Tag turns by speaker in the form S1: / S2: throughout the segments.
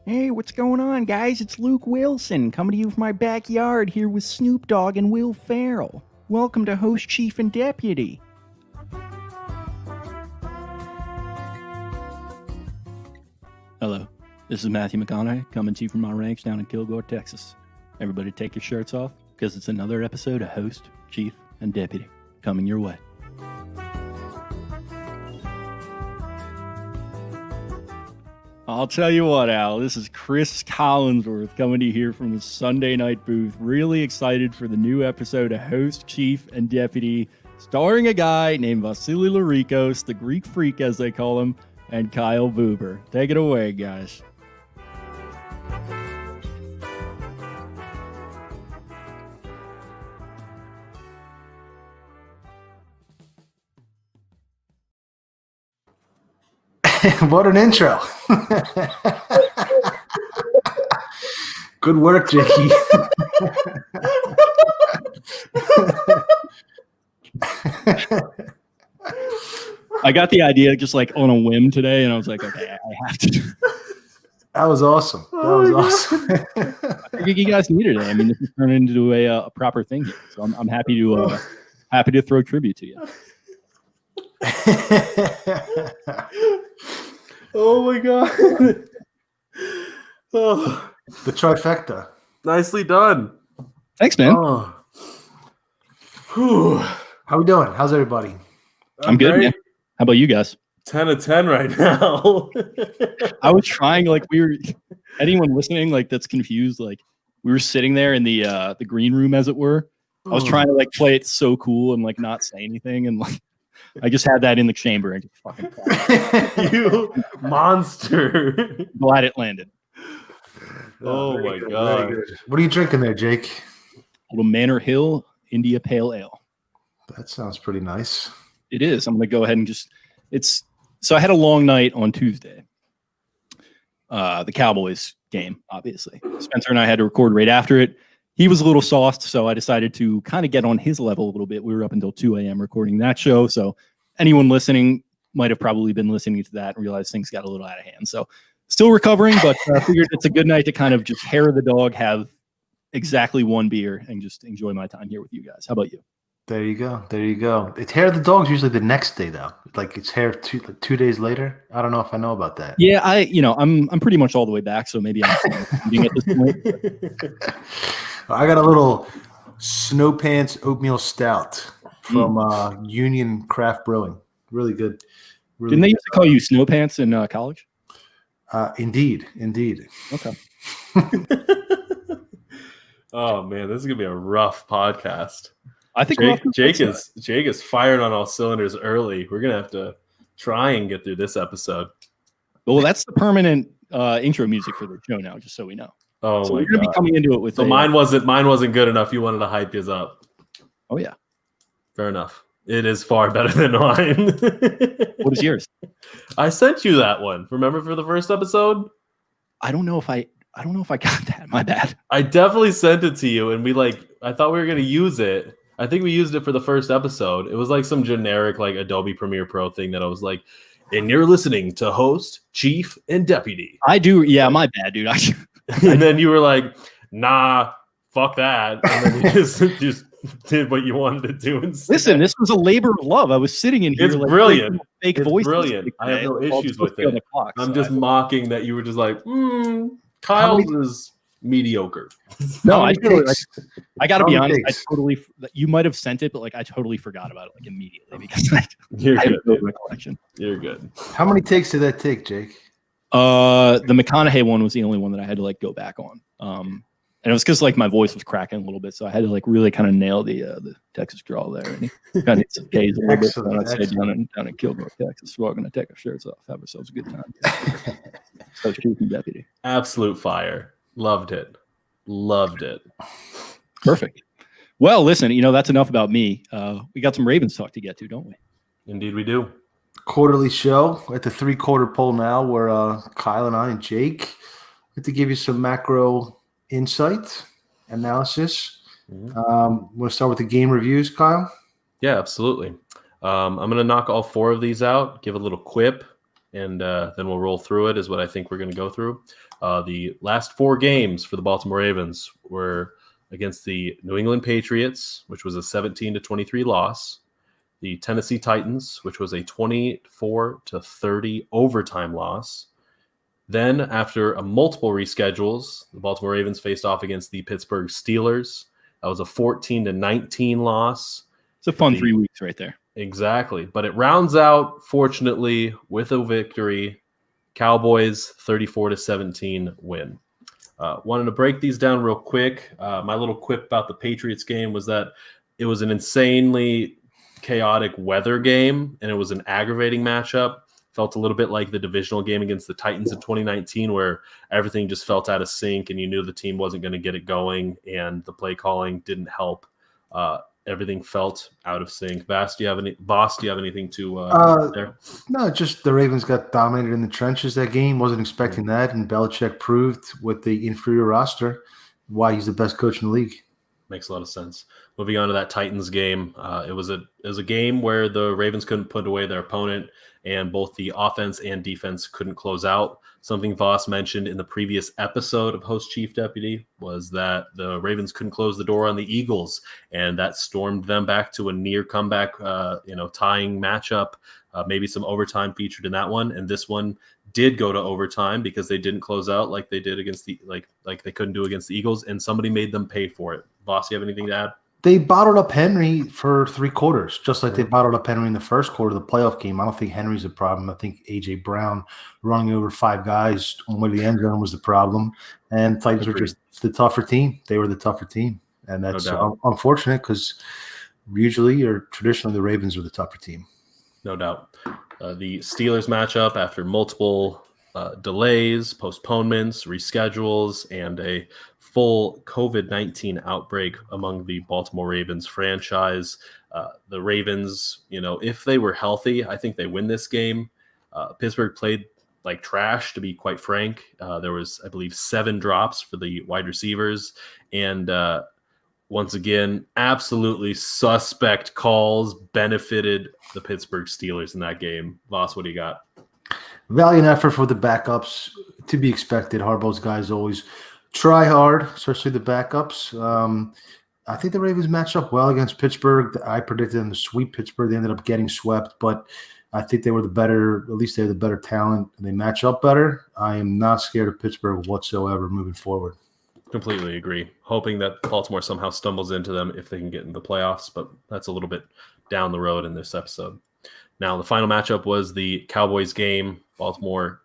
S1: Hey, what's going on, guys? It's Luke Wilson coming to you from my backyard here with Snoop Dogg and Will Ferrell. Welcome to Host, Chief, and Deputy. Hello, this is Matthew McConaughey coming to you from my ranch down in Kilgore, Texas. Everybody take your shirts off because it's another episode of Host, Chief, and Deputy coming your way. I'll tell you what, Al, this is Chris Collinsworth coming to you here from the Sunday night booth. Really excited for the new episode of Host, Chief, and Deputy, starring a guy named Vasilis Lericos, the Greek freak as they call him, and Kyle Buber. Take it away, guys.
S2: What an intro. Good work, Jakey.
S1: I got the idea just like on a whim today, and I was like, okay, I have to.
S2: That was awesome. Awesome.
S1: I think you guys needed it. I mean, this is turning into a proper thing here, so I'm happy to throw tribute to you.
S3: Oh my god. Oh,
S2: the trifecta.
S3: nicely done.
S1: Thanks, man.
S2: Oh.
S3: Whew.
S2: How we doing? How's everybody?
S1: I'm good, man. How about you guys?
S3: 10 of 10 right now.
S1: I was trying, anyone listening, that's confused, we were sitting there in the green room, as it were. I was trying to play it so cool and not say anything, and I just had that in the chamber and just fucking
S3: You monster.
S1: glad it landed.
S3: Oh my
S2: Very
S3: god.
S2: good. What are you drinking there, Jake?
S1: A little Manor Hill India Pale Ale.
S2: That sounds pretty nice.
S1: It is. I'm going to go ahead and so I had a long night on Tuesday. The Cowboys game, obviously. Spencer and I had to record right after it. He was a little sauced, so I decided to kind of get on his level a little bit. We were up until 2 a.m. recording that show, so anyone listening might have probably been listening to that and realized things got a little out of hand. So still recovering, but figured it's a good night to kind of just hair the dog, have exactly one beer, and just enjoy my time here with you guys. How about you?
S2: There you go. There you go. It's hair of the dog's usually the next day, though. It's hair 2 days later. I don't know if I know about that.
S1: Yeah, I'm pretty much all the way back, so maybe I'm eating at this point.
S2: I got a little Snow Pants Oatmeal Stout from Union Craft Brewing. Really good. Really
S1: Didn't they
S2: good.
S1: used to call you Snow Pants in college?
S2: Indeed.
S1: Okay.
S3: Oh man, this is gonna be a rough podcast.
S1: I think
S3: Jake is firing on all cylinders early. We're gonna have to try and get through this episode.
S1: Well, that's the permanent intro music for the show now, just so we know.
S3: Oh
S1: So
S3: my
S1: we're gonna
S3: god.
S1: be coming into it with.
S3: So mine wasn't good enough. You wanted to hype yours up.
S1: Oh yeah.
S3: Fair enough. It is far better than mine.
S1: What is yours?
S3: I sent you that one. Remember for the first episode?
S1: I don't know if I got that. My bad.
S3: I definitely sent it to you, and I thought we were gonna use it. I think we used it for the first episode. It was some generic Adobe Premiere Pro thing that I was like, and you're listening to Host, Chief, and Deputy.
S1: I do. Yeah, my bad, dude.
S3: And then you were like, nah, fuck that. And then you just did what you wanted to do instead.
S1: Listen, this was a labor of love. I was sitting in here.
S3: It's brilliant.
S1: Fake
S3: It's
S1: voices.
S3: brilliant. I have no issues with it. I'm
S1: So
S3: just mocking that you were just like, Kyle's is mediocre.
S1: No,
S2: How
S1: I
S2: many takes?
S1: I got to
S2: How
S1: be
S2: many
S1: honest.
S2: takes?
S1: You might have sent it, but I totally forgot about it immediately because
S3: You're
S1: I have
S3: good.
S1: no
S3: dude.
S1: recollection.
S3: You're good.
S2: How many takes did that take, Jake?
S1: The McConaughey one was the only one that I had to go back on. And it was because my voice was cracking a little bit, so I had to really kind of nail the Texas drawl there. And he kind of hit some K's a little bit. So I'd say down in Kilgore, Texas. We're all going to take our shirts off, have ourselves a good time. So Chief and Deputy.
S3: Absolute fire. Loved it.
S1: Perfect. Well, listen, that's enough about me. We got some Ravens talk to get to, don't we?
S3: Indeed, we do.
S2: Quarterly show at the 3/4 poll now, where Kyle and I and Jake like to give you some macro insight analysis. We'll start with the game reviews, Kyle.
S3: Yeah, absolutely. I'm going to knock all four of these out, give a little quip, and then we'll roll through it is what I think we're going to go through. The last 4 games for the Baltimore Ravens were against the New England Patriots, which was a 17-23 loss, the Tennessee Titans, which was a 24-30 overtime loss. Then, after a multiple reschedules, the Baltimore Ravens faced off against the Pittsburgh Steelers. That was a 14-19 loss.
S1: It's a fun 3 weeks right there.
S3: Exactly. But it rounds out, fortunately, with a victory. Cowboys 34-17 win. Wanted to break these down real quick. My little quip about the Patriots game was that it was an insanely chaotic weather game, and it was an aggravating matchup. Felt a little bit like the divisional game against the Titans in 2019, where everything just felt out of sync, and you knew the team wasn't going to get it going, and the play calling didn't help. Everything felt out of sync. Boss, do you have anything to there?
S2: No, just the Ravens got dominated in the trenches that game. Wasn't expecting that, and Belichick proved with the inferior roster why he's the best coach in the league.
S3: Makes a lot of sense. Moving on to that Titans game, it was a game where the Ravens couldn't put away their opponent, and both the offense and defense couldn't close out. Something Voss mentioned in the previous episode of Host Chief Deputy was that the Ravens couldn't close the door on the Eagles, and that stormed them back to a near comeback, tying matchup. Maybe some overtime featured in that one, and this one did go to overtime because they didn't close out like they did against the like they couldn't do against the Eagles, and somebody made them pay for it. Voss, you have anything to add?
S2: They bottled up Henry for 3 quarters, just like they bottled up Henry in the first quarter of the playoff game. I don't think Henry's a problem. I think A.J. Brown running over 5 guys on the way to the end zone was the problem. And Titans were just the tougher team. They were the tougher team. And that's unfortunate because usually or traditionally the Ravens are the tougher team.
S3: No doubt. The Steelers matchup after multiple delays, postponements, reschedules, and a full COVID-19 outbreak among the Baltimore Ravens franchise. The Ravens, if they were healthy, I think they win this game. Pittsburgh played like trash, to be quite frank. There was, I believe, 7 drops for the wide receivers. And once again, absolutely suspect calls benefited the Pittsburgh Steelers in that game. Voss, what do you got?
S2: Valiant effort for the backups, to be expected. Harbaugh's guys always try hard, especially the backups. I think the Ravens matched up well against Pittsburgh. I predicted them to sweep Pittsburgh. They ended up getting swept, but I think they were the better, at least they have the better talent. They match up better. I am not scared of Pittsburgh whatsoever moving forward.
S3: Completely agree. Hoping that Baltimore somehow stumbles into them if they can get into the playoffs, but that's a little bit down the road in this episode. Now, the final matchup was the Cowboys game. Baltimore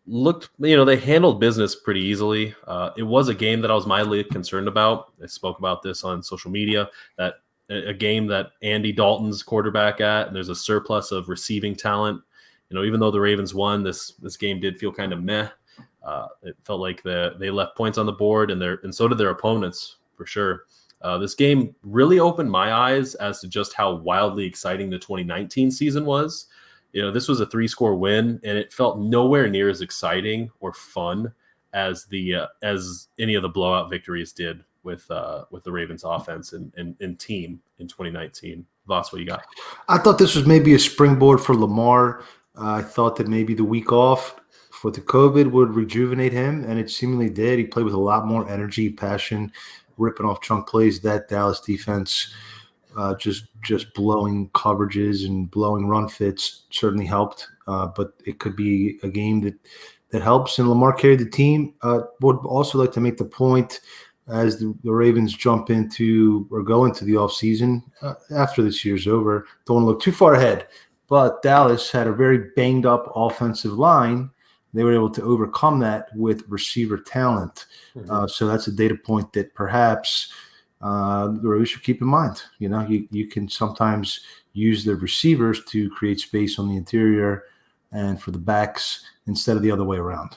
S3: looked, they handled business pretty easily. It was a game that I was mildly concerned about. I spoke about this on social media, that a game that Andy Dalton's quarterback at, and there's a surplus of receiving talent. Even though the Ravens won, this game did feel kind of meh. It felt like they left points on the board, and so did their opponents for sure. This game really opened my eyes as to just how wildly exciting the 2019 season was. This was a 3-score win, and it felt nowhere near as exciting or fun as any of the blowout victories did with the Ravens offense and team in 2019. Voss, what you got?
S2: I thought this was maybe a springboard for Lamar. I thought that maybe the week off for the COVID would rejuvenate him, and it seemingly did. He played with a lot more energy, passion, ripping off chunk plays. That Dallas defense just blowing coverages and blowing run fits certainly helped. But it could be a game that helps, and Lamar carried the team. Would also like to make the point as the Ravens jump into or go into the offseason after this year's over. Don't want to look too far ahead, but Dallas had a very banged up offensive line. They were able to overcome that with receiver talent. So that's a data point that perhaps the Ravens should keep in mind. You can sometimes use the receivers to create space on the interior and for the backs instead of the other way around.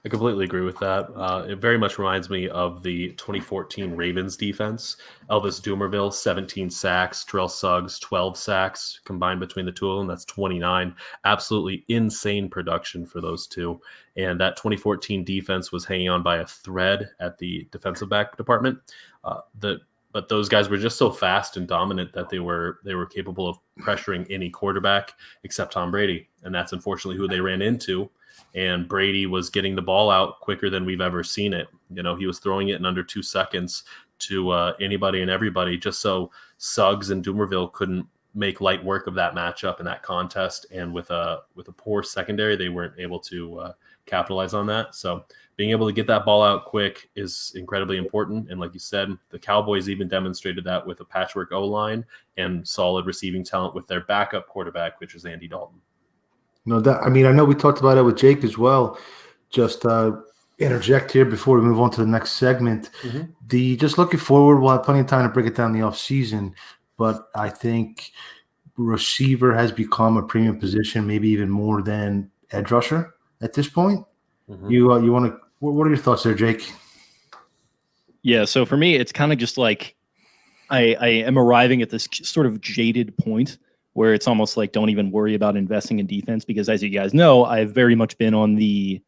S3: I completely agree with that. It very much reminds me of the 2014 Ravens defense. Elvis Dumervil, 17 sacks. Terrell Suggs, 12 sacks combined between the two of them. That's 29. Absolutely insane production for those two. And that 2014 defense was hanging on by a thread at the defensive back department. The but those guys were just so fast and dominant that they were capable of pressuring any quarterback except Tom Brady, and that's unfortunately who they ran into. And Brady was getting the ball out quicker than we've ever seen it. He was throwing it in under 2 seconds to anybody and everybody, just so Suggs and Dumerville couldn't make light work of that matchup and that contest. And with a poor secondary, they weren't able to capitalize on that. So being able to get that ball out quick is incredibly important. And like you said, the Cowboys even demonstrated that with a patchwork O-line and solid receiving talent with their backup quarterback, which is Andy Dalton.
S2: No, I know we talked about it with Jake as well. Just interject here before we move on to the next segment. Mm-hmm. Just looking forward, we'll have plenty of time to break it down in the offseason, but I think receiver has become a premium position, maybe even more than edge rusher at this point. Mm-hmm. You want to? What are your thoughts there, Jake?
S1: Yeah, so for me, it's kind of just like I am arriving at this sort of jaded point where it's almost like don't even worry about investing in defense, because as you guys know, I've very much been on the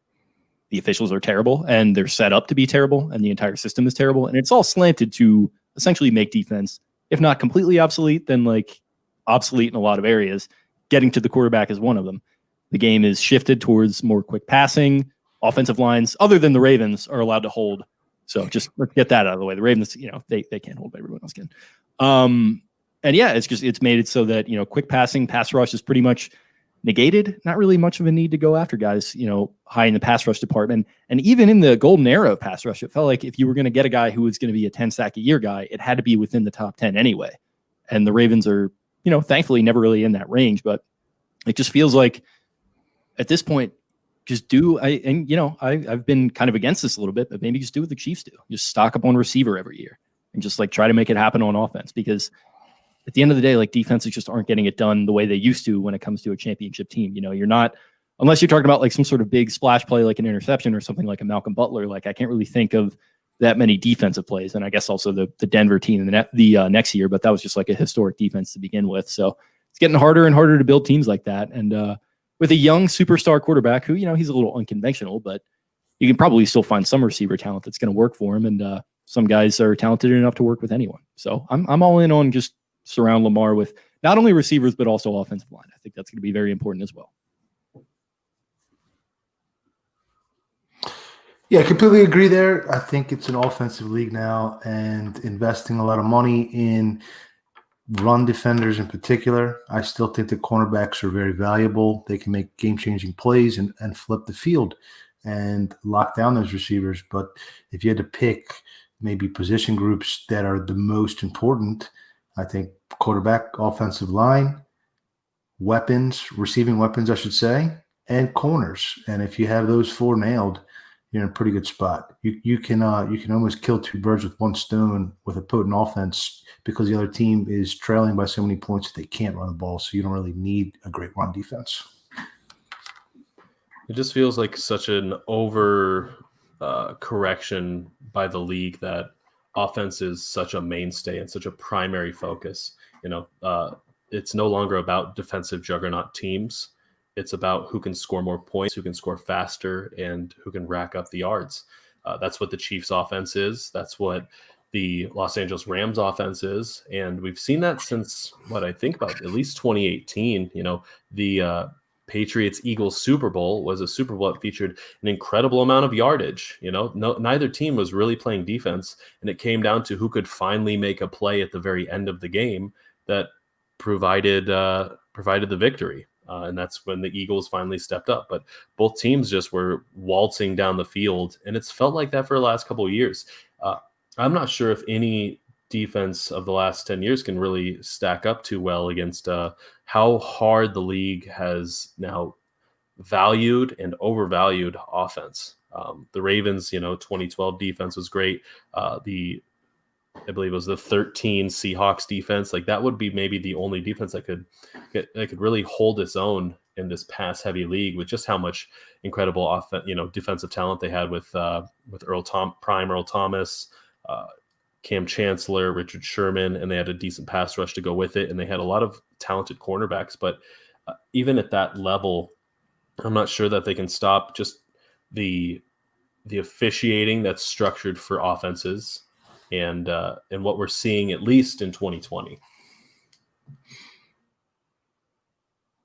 S1: officials are terrible and they're set up to be terrible and the entire system is terrible. And it's all slanted to essentially make defense, if not completely obsolete, then like obsolete in a lot of areas. Getting to the quarterback is one of them. The game is shifted towards more quick passing. Offensive lines, other than the Ravens, are allowed to hold. So just let's get that out of the way. The Ravens, they can't hold, but everyone else can. And yeah, it's made it so that, quick passing, pass rush is pretty much negated. Not really much of a need to go after guys, high in the pass rush department. And even in the golden era of pass rush, it felt like if you were going to get a guy who was going to be a 10 sack a year guy, it had to be within the top 10 anyway. And the Ravens are, thankfully never really in that range, but it just feels like at this point, just I've been kind of against this a little bit, but maybe just do what the Chiefs do. Just stock up on receiver every year and just like try to make it happen on offense, because at the end of the day, like defenses just aren't getting it done the way they used to when it comes to a championship team. You're not, unless you're talking about like some sort of big splash play, like an interception or something like a Malcolm Butler. Like I can't really think of that many defensive plays. And I guess also the Denver team the next year, but that was just like a historic defense to begin with. So it's getting harder and harder to build teams like that. And with a young superstar quarterback who, he's a little unconventional, but you can probably still find some receiver talent that's going to work for him. And some guys are talented enough to work with anyone. So I'm all in on just surround Lamar with not only receivers, but also offensive line. I think that's going to be very important as well.
S2: Yeah, I completely agree there. I think it's an offensive league now, and investing a lot of money in run defenders in particular. I still think the cornerbacks are very valuable. They can make game-changing plays and flip the field and lock down those receivers. But if you had to pick maybe position groups that are the most important, I think quarterback, offensive line, weapons, receiving weapons, I should say, and corners. And if you have those four nailed, you're in a pretty good spot. You can almost kill two birds with one stone with a potent offense, because the other team is trailing by so many points that they can't run the ball. So you don't really need a great run defense.
S3: It just feels like such an over correction by the league that offense is such a mainstay and such a primary focus. It's no longer about defensive juggernaut teams. It's about who can score more points, who can score faster, and who can rack up the yards. That's what the Chiefs offense is. That's what the Los Angeles Rams offense is. And we've seen that since what I think about at least 2018. The Patriots-Eagles Super Bowl was a Super Bowl that featured an incredible amount of yardage. Neither team was really playing defense, and it came down to who could finally make a play at the very end of the game that provided the victory. And that's when the Eagles finally stepped up. But both teams just were waltzing down the field, and it's felt like that for the last couple of years. I'm not sure if any defense of the last 10 years can really stack up too well against how hard the league has now valued and overvalued offense. The Ravens, 2012 defense was great. I believe it was the 13 Seahawks defense. Like that would be maybe the only defense that could really hold its own in this pass heavy league, with just how much incredible defensive talent they had with Earl Thomas, Cam Chancellor, Richard Sherman, and they had a decent pass rush to go with it. And they had a lot of talented cornerbacks, but even at that level, I'm not sure that they can stop just the officiating that's structured for offenses and what we're seeing at least in 2020.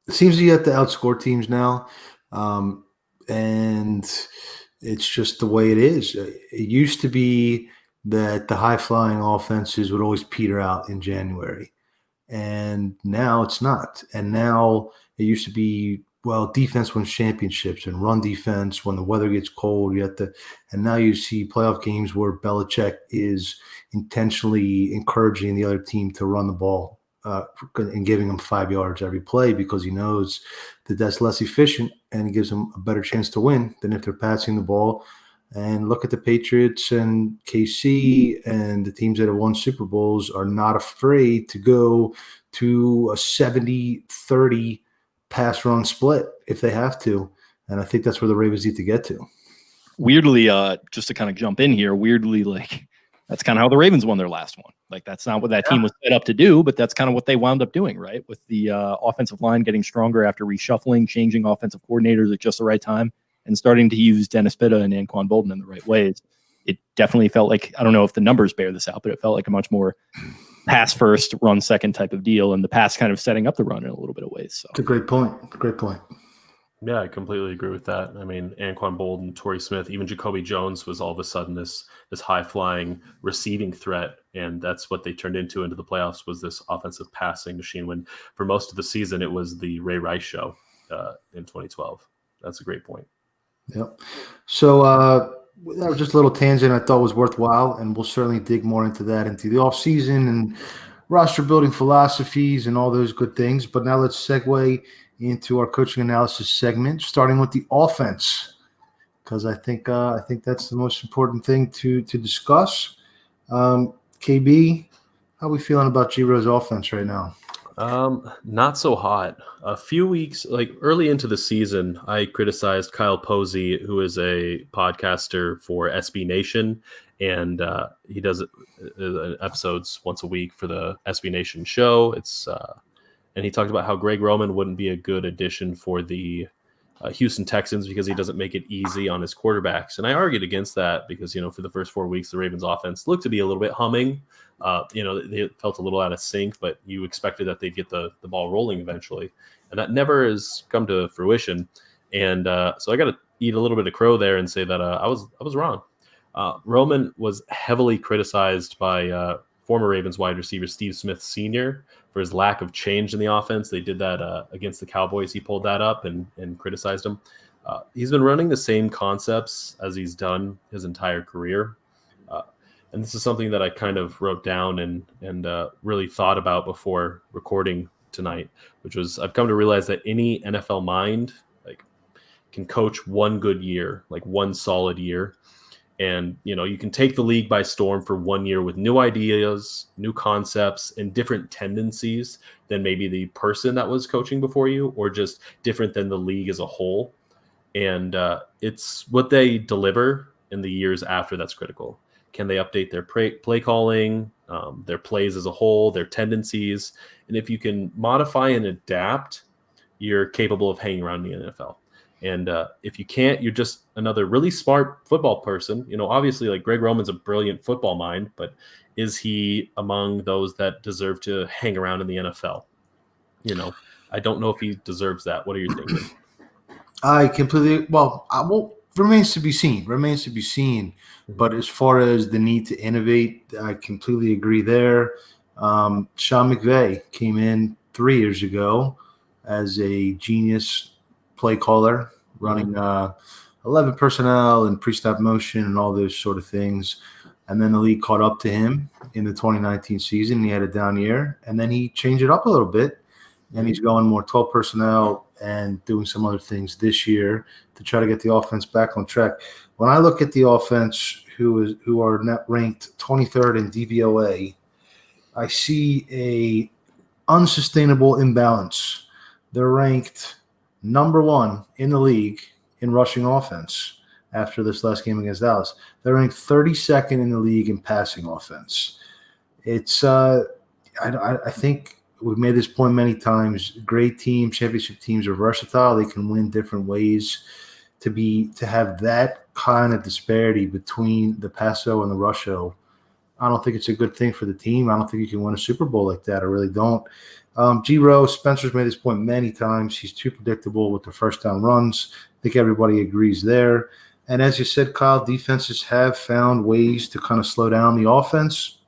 S2: It seems you have to outscore teams now, and it's just the way it is. It used to be that the high-flying offenses would always peter out in January, and now it's not. And now it used to be, well, defense wins championships and run defense when the weather gets cold. You have to, and now you see playoff games where Belichick is intentionally encouraging the other team to run the ball. And giving them 5 yards every play because he knows that that's less efficient and it gives them a better chance to win than if they're passing the ball. And look at the Patriots and KC and the teams that have won Super Bowls are not afraid to go to a 70-30 pass run split if they have to. And I think that's where the Ravens need to get to.
S1: Weirdly, just to kind of jump in here, that's kind of how the Ravens won their last one. Like, that's not what that team was set up to do, but that's kind of what they wound up doing, right? With the offensive line getting stronger after reshuffling, changing offensive coordinators at just the right time, and starting to use Dennis Pitta and Anquan Bolden in the right ways. It definitely felt like, I don't know if the numbers bear this out, but it felt like a much more pass first, run second type of deal, and the pass kind of setting up the run in a little bit of ways. So
S2: it's a great point. Great point.
S3: Yeah, I completely agree with that. I mean, Anquan Bolden, Torrey Smith, even Jacoby Jones was all of a sudden this high-flying receiving threat, and that's what they turned into the playoffs, was this offensive passing machine, when for most of the season it was the Ray Rice show in 2012. That's a great point.
S2: Yep. So that was just a little tangent I thought was worthwhile, and we'll certainly dig more into that into the offseason and roster-building philosophies and all those good things. But now let's segue into our coaching analysis segment, starting with the offense, because I think that's the most important thing to discuss. KB, how are we feeling about G-Row's offense right now?
S3: Not so hot. A few weeks, like early into the season, I criticized Kyle Posey, who is a podcaster for SB Nation, and he does episodes once a week for the SB Nation show. And he talked about how Greg Roman wouldn't be a good addition for the Houston Texans because he doesn't make it easy on his quarterbacks. And I argued against that because, for the first 4 weeks, the Ravens offense looked to be a little bit humming. They felt a little out of sync, but you expected that they'd get the ball rolling eventually. And that never has come to fruition. And so I got to eat a little bit of crow there and say that I was wrong. Roman was heavily criticized by former Ravens wide receiver Steve Smith Sr. for his lack of change in the offense. They did that against the Cowboys. He pulled that up and criticized him. He's been running the same concepts as he's done his entire career. And this is something that I kind of wrote down and really thought about before recording tonight, which was I've come to realize that any NFL mind can coach one good year, like one solid year. And, you can take the league by storm for 1 year with new ideas, new concepts, and different tendencies than maybe the person that was coaching before you, or just different than the league as a whole. And it's what they deliver in the years after that's critical. Can they update their play calling, their plays as a whole, their tendencies? And if you can modify and adapt, you're capable of hanging around the NFL. And if you can't, you're just another really smart football person. Obviously, like Greg Roman's a brilliant football mind, but is he among those that deserve to hang around in the NFL? I don't know if he deserves that. What are you thinking?
S2: I completely remains to be seen. But as far as the need to innovate, I completely agree there. Sean McVay came in 3 years ago as a genius play caller, running 11 personnel and pre-snap motion and all those sort of things. And then the league caught up to him in the 2019 season. He had a down year, and then he changed it up a little bit, and he's going more 12 personnel and doing some other things this year to try to get the offense back on track. When I look at the offense, who are net ranked 23rd in DVOA, I see a unsustainable imbalance. They're ranked number 1 in the league in rushing offense after this last game against Dallas. They're ranked 32nd in the league in passing offense. It's I think we've made this point many times. Great teams, championship teams are versatile. They can win different ways. To have that kind of disparity between the passo and the rusho, I don't think it's a good thing for the team. I don't think you can win a Super Bowl like that. I really don't. G-Row, Spencer's made this point many times. He's too predictable with the first down runs. I think everybody agrees there. And as you said, Kyle, defenses have found ways to kind of slow down the offense.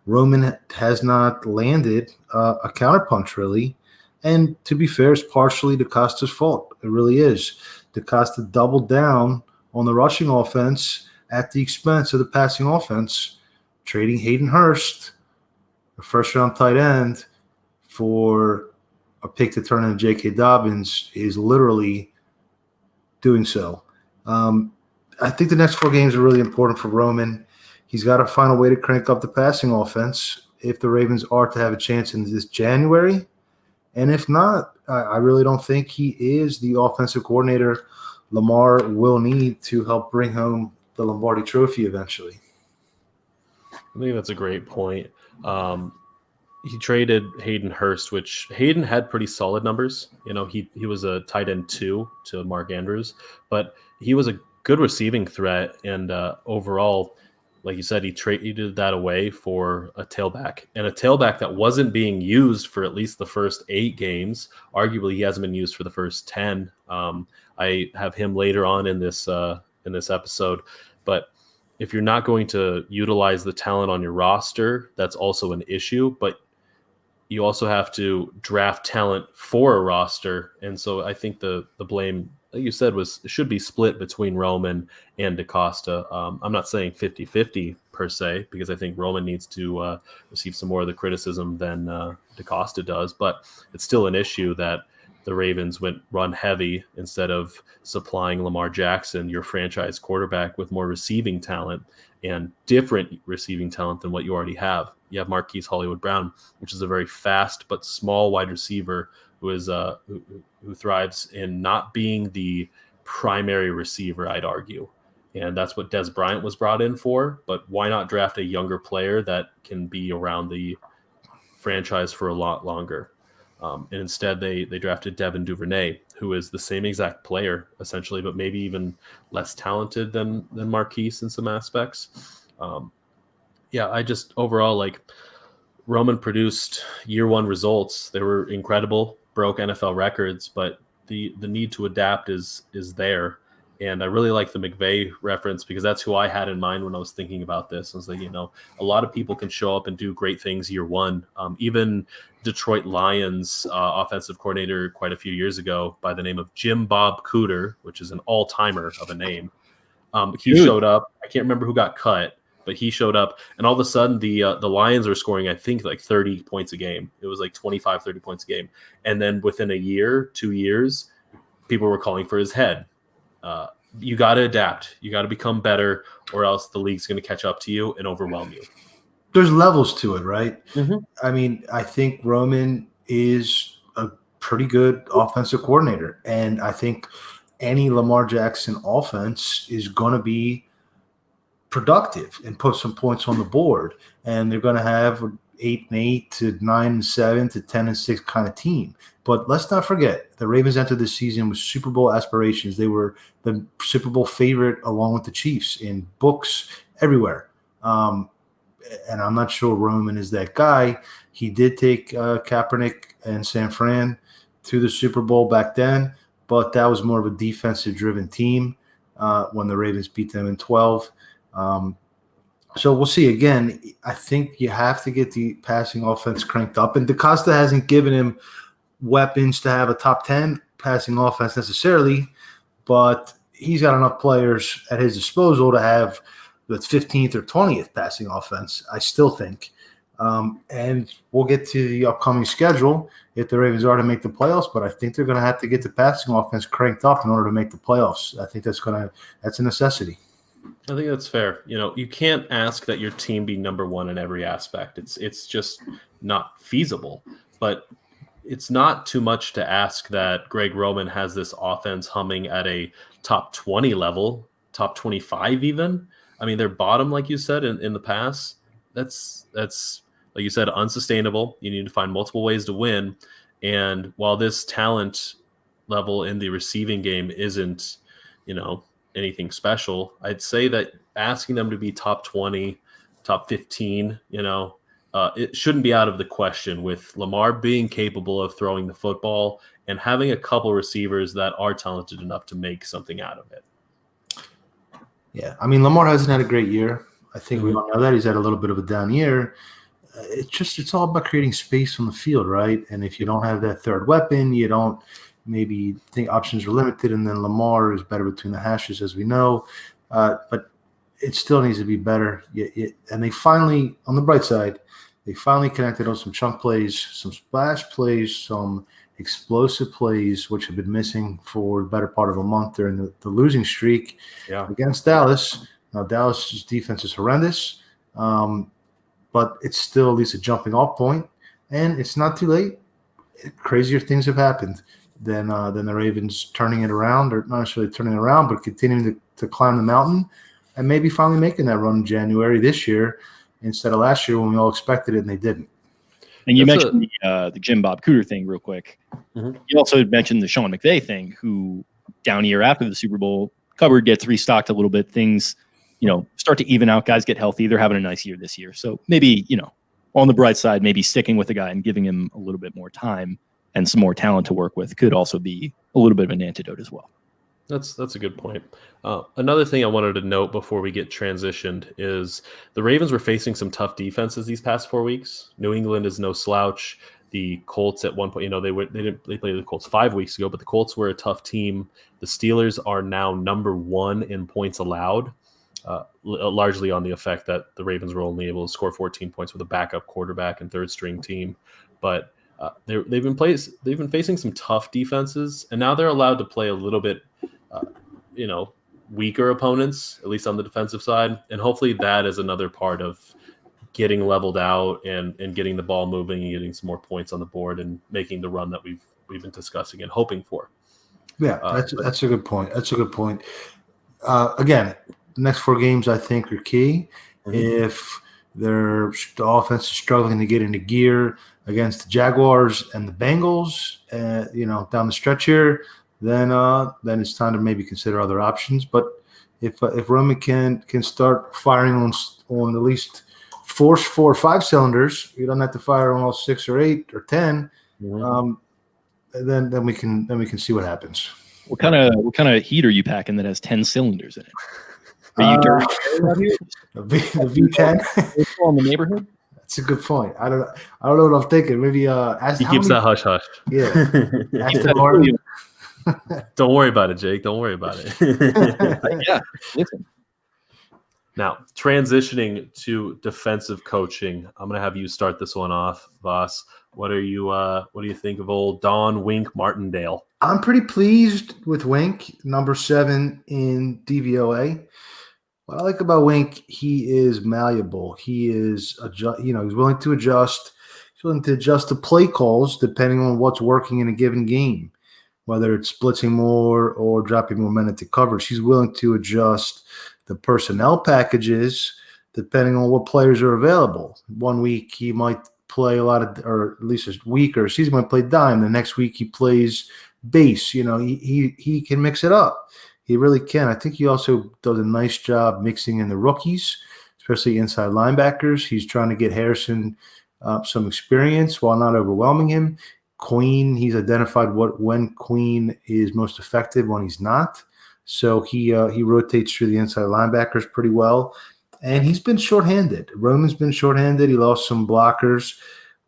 S2: Roman has not landed a counterpunch, really. And to be fair, it's partially DeCosta's fault. It really is. DeCosta doubled down on the rushing offense at the expense of the passing offense, trading Hayden Hurst, a first-round tight end, for a pick to turn into J.K. Dobbins is literally doing so. I think the next 4 games are really important for Roman. He's got to find a way to crank up the passing offense if the Ravens are to have a chance in this January. And if not, I really don't think he is the offensive coordinator Lamar will need to help bring home the Lombardi Trophy eventually.
S3: I think that's a great point. He traded Hayden Hurst, which Hayden had pretty solid numbers. You know, he was a tight end 2 to Mark Andrews, but he was a good receiving threat. And overall, like you said, he traded that away for a tailback, and a tailback that wasn't being used for at least the first 8 games. Arguably, he hasn't been used for the first 10. I have him later on in this episode, but if you're not going to utilize the talent on your roster, that's also an issue. But you also have to draft talent for a roster. And so I think the blame, like you said, should be split between Roman and DeCosta. I'm not saying 50-50 per se, because I think Roman needs to receive some more of the criticism than DeCosta does. But it's still an issue that the Ravens went run heavy instead of supplying Lamar Jackson, your franchise quarterback, with more receiving talent and different receiving talent than what you already have. You have Marquise Hollywood-Brown, which is a very fast but small wide receiver who is who thrives in not being the primary receiver, I'd argue. And that's what Des Bryant was brought in for. But why not draft a younger player that can be around the franchise for a lot longer? And instead, they drafted Devin Duvernay, who is the same exact player, essentially, but maybe even less talented than Marquise in some aspects. I just overall, like, Roman produced year 1 results. They were incredible, broke NFL records, but the need to adapt is there. And I really like the McVay reference, because that's who I had in mind when I was thinking about this. I was like, a lot of people can show up and do great things year 1. Even Detroit Lions offensive coordinator quite a few years ago by the name of Jim Bob Cooter, which is an all-timer of a name. He showed up. I can't remember who got cut, but he showed up, and all of a sudden the Lions were scoring, I think, like 30 points a game. It was like 25, 30 points a game. And then within a year, 2 years, people were calling for his head. You got to adapt. You got to become better, or else the league's going to catch up to you and overwhelm you.
S2: There's levels to it, right?
S3: Mm-hmm.
S2: I mean, I think Roman is a pretty good offensive coordinator, and I think any Lamar Jackson offense is going to be productive and put some points on the board, and they're going to have 8-8 to 9-7 to 10-6 kind of team. But let's not forget, the Ravens entered this season with Super Bowl aspirations. They were the Super Bowl favorite along with the Chiefs in books everywhere. And I'm not sure Roman is that guy. He did take Kaepernick and San Fran to the Super Bowl back then, but that was more of a defensive-driven team when the Ravens beat them in 12. So we'll see. Again, I think you have to get the passing offense cranked up. And DeCosta hasn't given him weapons to have a top 10 passing offense necessarily, but he's got enough players at his disposal to have the 15th or 20th passing offense, I still think. And we'll get to the upcoming schedule if the Ravens are to make the playoffs, but I think they're going to have to get the passing offense cranked up in order to make the playoffs. I think that's a necessity.
S3: I think that's fair. You can't ask that your team be number 1 in every aspect. It's just not feasible. But it's not too much to ask that Greg Roman has this offense humming at a top 20 level, top 25 even. I mean, they're bottom, like you said, in the past. That's like you said, unsustainable. You need to find multiple ways to win. And while this talent level in the receiving game isn't, anything special, I'd say that asking them to be top 20, top 15, it shouldn't be out of the question with Lamar being capable of throwing the football and having a couple receivers that are talented enough to make something out of it.
S2: Yeah, I mean, Lamar hasn't had a great year. I think we all know that. He's had a little bit of a down year. It's all about creating space on the field, right? And if you don't have that third weapon, you don't maybe think options are limited, and then Lamar is better between the hashes, as we know. But it still needs to be better. And they finally, on the bright side, they finally connected on some chunk plays, some splash plays, some explosive plays, which have been missing for the better part of a month during the losing streak against Dallas. Now, Dallas' defense is horrendous, but it's still at least a jumping off point, and it's not too late. Crazier things have happened than the Ravens turning it around, or not necessarily turning it around, but continuing to climb the mountain and maybe finally making that run in January this year instead of last year when we all expected it and they didn't.
S1: And you mentioned the Jim Bob Cooter thing real quick. Mm-hmm. You also mentioned the Sean McVay thing, who down a year after the Super Bowl, cupboard gets restocked a little bit. Things, start to even out. Guys get healthy. They're having a nice year this year. So maybe, on the bright side, maybe sticking with the guy and giving him a little bit more time and some more talent to work with could also be a little bit of an antidote as well.
S3: That's a good point. Another thing I wanted to note before we get transitioned is the Ravens were facing some tough defenses these past 4 weeks. New England is no slouch. The Colts at one point, they played the Colts 5 weeks ago, but the Colts were a tough team. The Steelers are now number 1 in points allowed, largely on the effect that the Ravens were only able to score 14 points with a backup quarterback and third string team. But they've been facing some tough defenses, and now they're allowed to play a little bit weaker opponents, at least on the defensive side. And hopefully that is another part of getting leveled out and getting the ball moving and getting some more points on the board and making the run that we've been discussing and hoping for. Yeah,
S2: that's a good point. Again, the next 4 games I think are key. Mm-hmm. If the offense is struggling to get into gear against the Jaguars and the Bengals, down the stretch here, then it's time to maybe consider other options. But if Roman can start firing on at least 4 or 5 cylinders, you don't have to fire on all 6 or 8 or 10. Mm-hmm. Then we can see what happens.
S1: What kind of heat are you packing that has 10 cylinders in it? Are you dirty out here?
S2: The V10
S1: in the neighborhood.
S2: That's a good point. I don't know what I'm thinking. Maybe
S3: he keeps that hush hush.
S2: Yeah.
S3: Don't worry about it, Jake. Don't worry about it.
S1: Yeah. Listen.
S3: Now, transitioning to defensive coaching, I'm going to have you start this one off, Voss. What do you think of old Don Wink Martindale?
S2: I'm pretty pleased with Wink, number 7 in DVOA. What I like about Wink, he is malleable. He is he's willing to adjust. He's willing to adjust the play calls depending on what's working in a given game, whether it's blitzing more or dropping more men into coverage. He's willing to adjust the personnel packages depending on what players are available. 1 week he might play a lot of, or at least a week or a season might play dime. The next week he plays base. He can mix it up. He really can. I think he also does a nice job mixing in the rookies, especially inside linebackers. He's trying to get Harrison some experience while not overwhelming him. Queen, he's identified when Queen is most effective, when he's not. So he rotates through the inside linebackers pretty well. And he's been shorthanded. Roman's been shorthanded. He lost some blockers.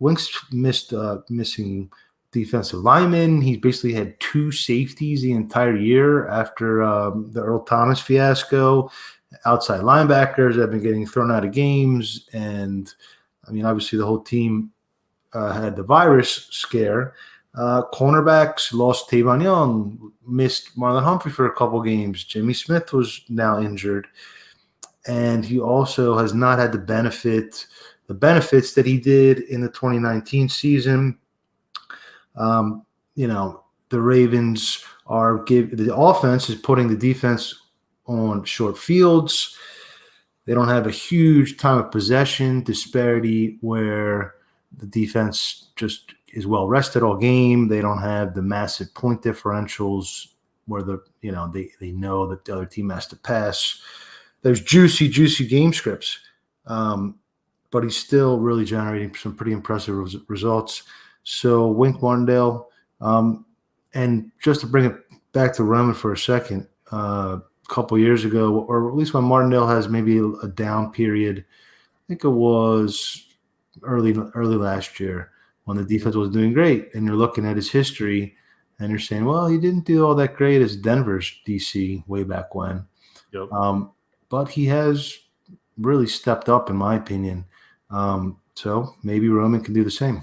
S2: Wink's missing defensive linemen. He's basically had 2 safeties the entire year after the Earl Thomas fiasco. Outside linebackers have been getting thrown out of games. And, I mean, obviously the whole team had the virus scare. Cornerbacks lost Tavon Young, missed Marlon Humphrey for a couple games. Jimmy Smith was now injured. And he also has not had the benefits that he did in the 2019 season. The Ravens the offense is putting the defense on short fields. They don't have a huge time of possession disparity where the defense just is well rested all game. They don't have the massive point differentials where they know that the other team has to pass. There's juicy game scripts. but he's still really generating some pretty impressive results. So Wink Martindale, and just to bring it back to Roman for a second, a couple years ago, or at least when Martindale has maybe a down period, I think it was early last year when the defense was doing great, and you're looking at his history and you're saying, well, he didn't do all that great as Denver's DC way back when.
S3: Yep.
S2: But he has really stepped up, in my opinion. So maybe Roman can do the same.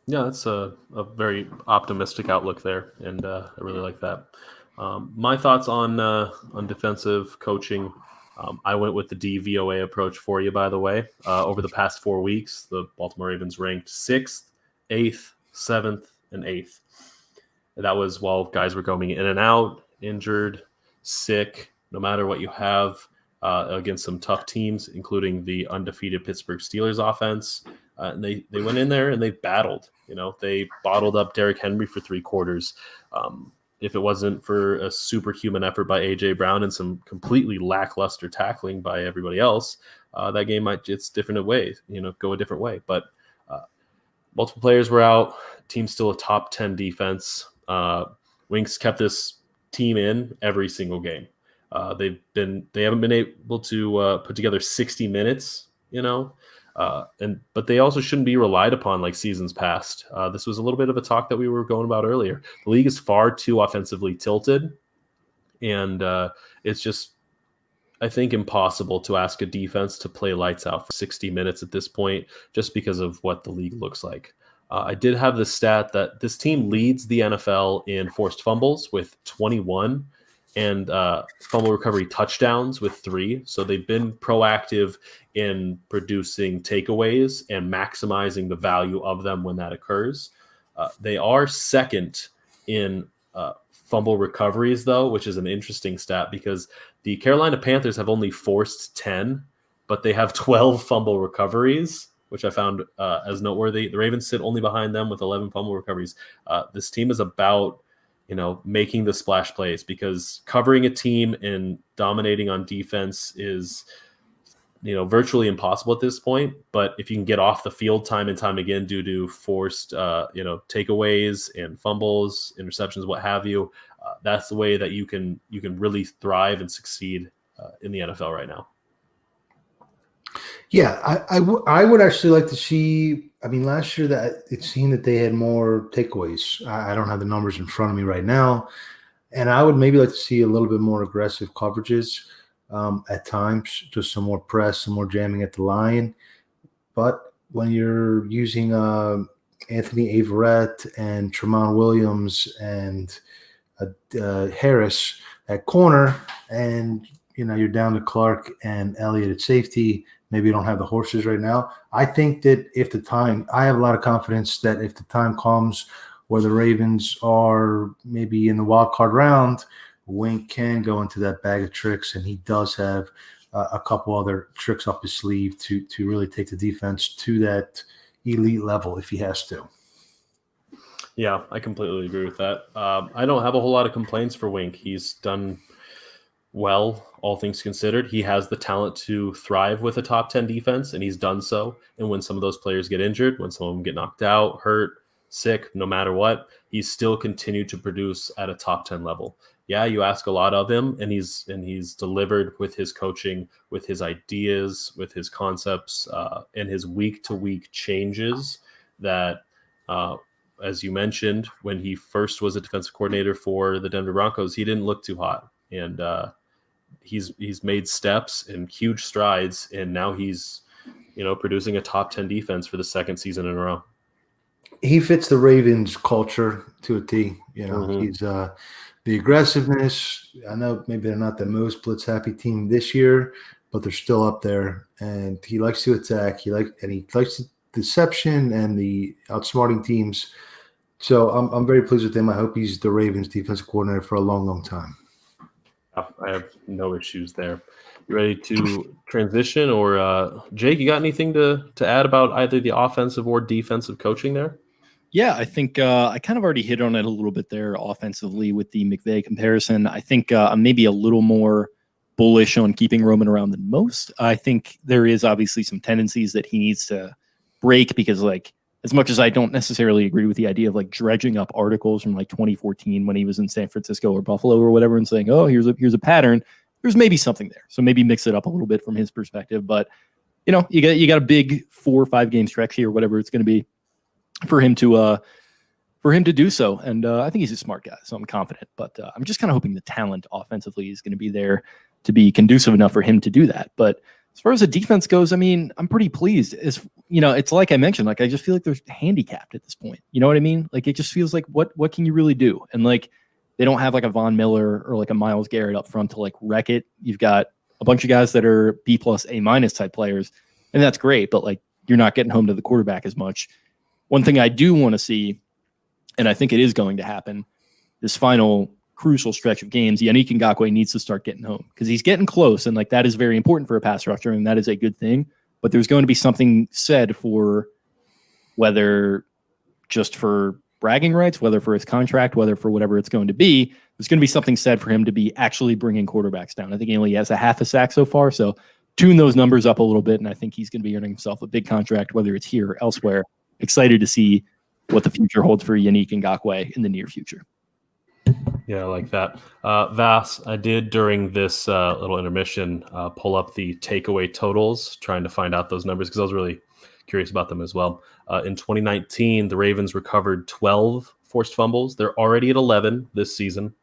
S3: Yeah, that's a very optimistic outlook there, and I really like that. My thoughts on defensive coaching. I went with the DVOA approach for you, by the way. Over the past 4 weeks, the Baltimore Ravens ranked 6th, 8th, 7th, and 8th. And that was while guys were going in and out, injured, sick, no matter what you have, against some tough teams, including the undefeated Pittsburgh Steelers offense. And they went in there and they battled. They bottled up Derrick Henry for 3 quarters. If it wasn't for a superhuman effort by A.J. Brown and some completely lackluster tackling by everybody else, that game might go a different way. But multiple players were out. Team's still a top 10 defense. Winks kept this team in every single game. They haven't been able to put together 60 minutes, but they also shouldn't be relied upon like seasons past. This was a little bit of a talk that we were going about earlier. The league is far too offensively tilted, and it's just, I think, impossible to ask a defense to play lights out for 60 minutes at this point, just because of what the league looks like. I did have the stat that this team leads the NFL in forced fumbles with 21 and fumble recovery touchdowns with 3. So they've been proactive in producing takeaways and maximizing the value of them when that occurs. They are second in fumble recoveries, though, which is an interesting stat because the Carolina Panthers have only forced 10, but they have 12 fumble recoveries, which I found as noteworthy. The Ravens sit only behind them with 11 fumble recoveries. This team is about making the splash plays, because covering a team and dominating on defense is, virtually impossible at this point. But if you can get off the field time and time again due to forced, takeaways and fumbles, interceptions, what have you, that's the way that you can really thrive and succeed in the NFL right now.
S2: Yeah, I would actually like to see. I mean, last year that it seemed that they had more takeaways. I don't have the numbers in front of me right now, and I would maybe like to see a little bit more aggressive coverages at times, just some more press, some more jamming at the line. But when you're using Anthony Averett and Tremont Williams and Harris at corner, and you're down to Clark and Elliott at safety. Maybe you don't have the horses right now. I think that I have a lot of confidence that if the time comes where the Ravens are maybe in the wild card round, Wink can go into that bag of tricks, and he does have a couple other tricks up his sleeve to really take the defense to that elite level if he has to.
S3: Yeah, I completely agree with that. I don't have a whole lot of complaints for Wink. He's done well, all things considered. He has the talent to thrive with a top 10 defense, and he's done so. And when some of those players get injured, when some of them get knocked out, hurt, sick, no matter what, he's still continued to produce at a top 10 level. Yeah, you ask a lot of him, and he's delivered with his coaching, with his ideas, with his concepts, and his week-to-week changes that, as you mentioned, when he first was a defensive coordinator for the Denver Broncos, he didn't look too hot. And he's made steps and huge strides, and now he's producing a top 10 defense for the second season in a row.
S2: He fits the Ravens culture to a T. He's the aggressiveness. I know maybe they're not the most blitz happy team this year, but they're still up there, and he likes to attack. He likes the deception and the outsmarting teams. So I'm very pleased with him. I hope he's the Ravens defensive coordinator for a long, long time.
S3: I have no issues there. You ready to transition, or Jake, you got anything to add about either the offensive or defensive coaching there?
S1: Yeah, I think I kind of already hit on it a little bit there offensively with the McVay comparison. I think I'm maybe a little more bullish on keeping Roman around than most. I think there is obviously some tendencies that he needs to break because, like, as much as I don't necessarily agree with the idea of like dredging up articles from like 2014 when he was in San Francisco or Buffalo or whatever and saying, oh, here's a pattern, there's maybe something there. So maybe mix it up a little bit from his perspective. But, you know, you got a big 4 or 5 game stretch here, whatever it's going to be for him to do so. And I think he's a smart guy, so I'm confident. But I'm just kind of hoping the talent offensively is going to be there to be conducive enough for him to do that. But as far as the defense goes, I mean, I'm pretty pleased. As you know, it's like I mentioned, like I just feel like they're handicapped at this point. You know what I mean? Like it just feels like what can you really do? And like they don't have like a Von Miller or like a Myles Garrett up front to like wreck it. You've got a bunch of guys that are B+, A- type players, and that's great. But like you're not getting home to the quarterback as much. One thing I do want to see, and I think it is going to happen, this final crucial stretch of games, Yannick Ngakoue needs to start getting home because he's getting close, and like that is very important for a pass rusher, and that is a good thing. But there's going to be something said for whether just for bragging rights, whether for his contract, whether for whatever it's going to be, there's going to be something said for him to be actually bringing quarterbacks down. I think he only has a half a sack so far, so tune those numbers up a little bit, and I think he's going to be earning himself a big contract, whether it's here or elsewhere. Excited to see what the future holds for Yannick Ngakoue in the near future.
S3: Yeah, I like that. Vas, I did during this little intermission pull up the takeaway totals, trying to find out those numbers because I was really curious about them as well. In 2019, the Ravens recovered 12 forced fumbles. They're already at 11 this season.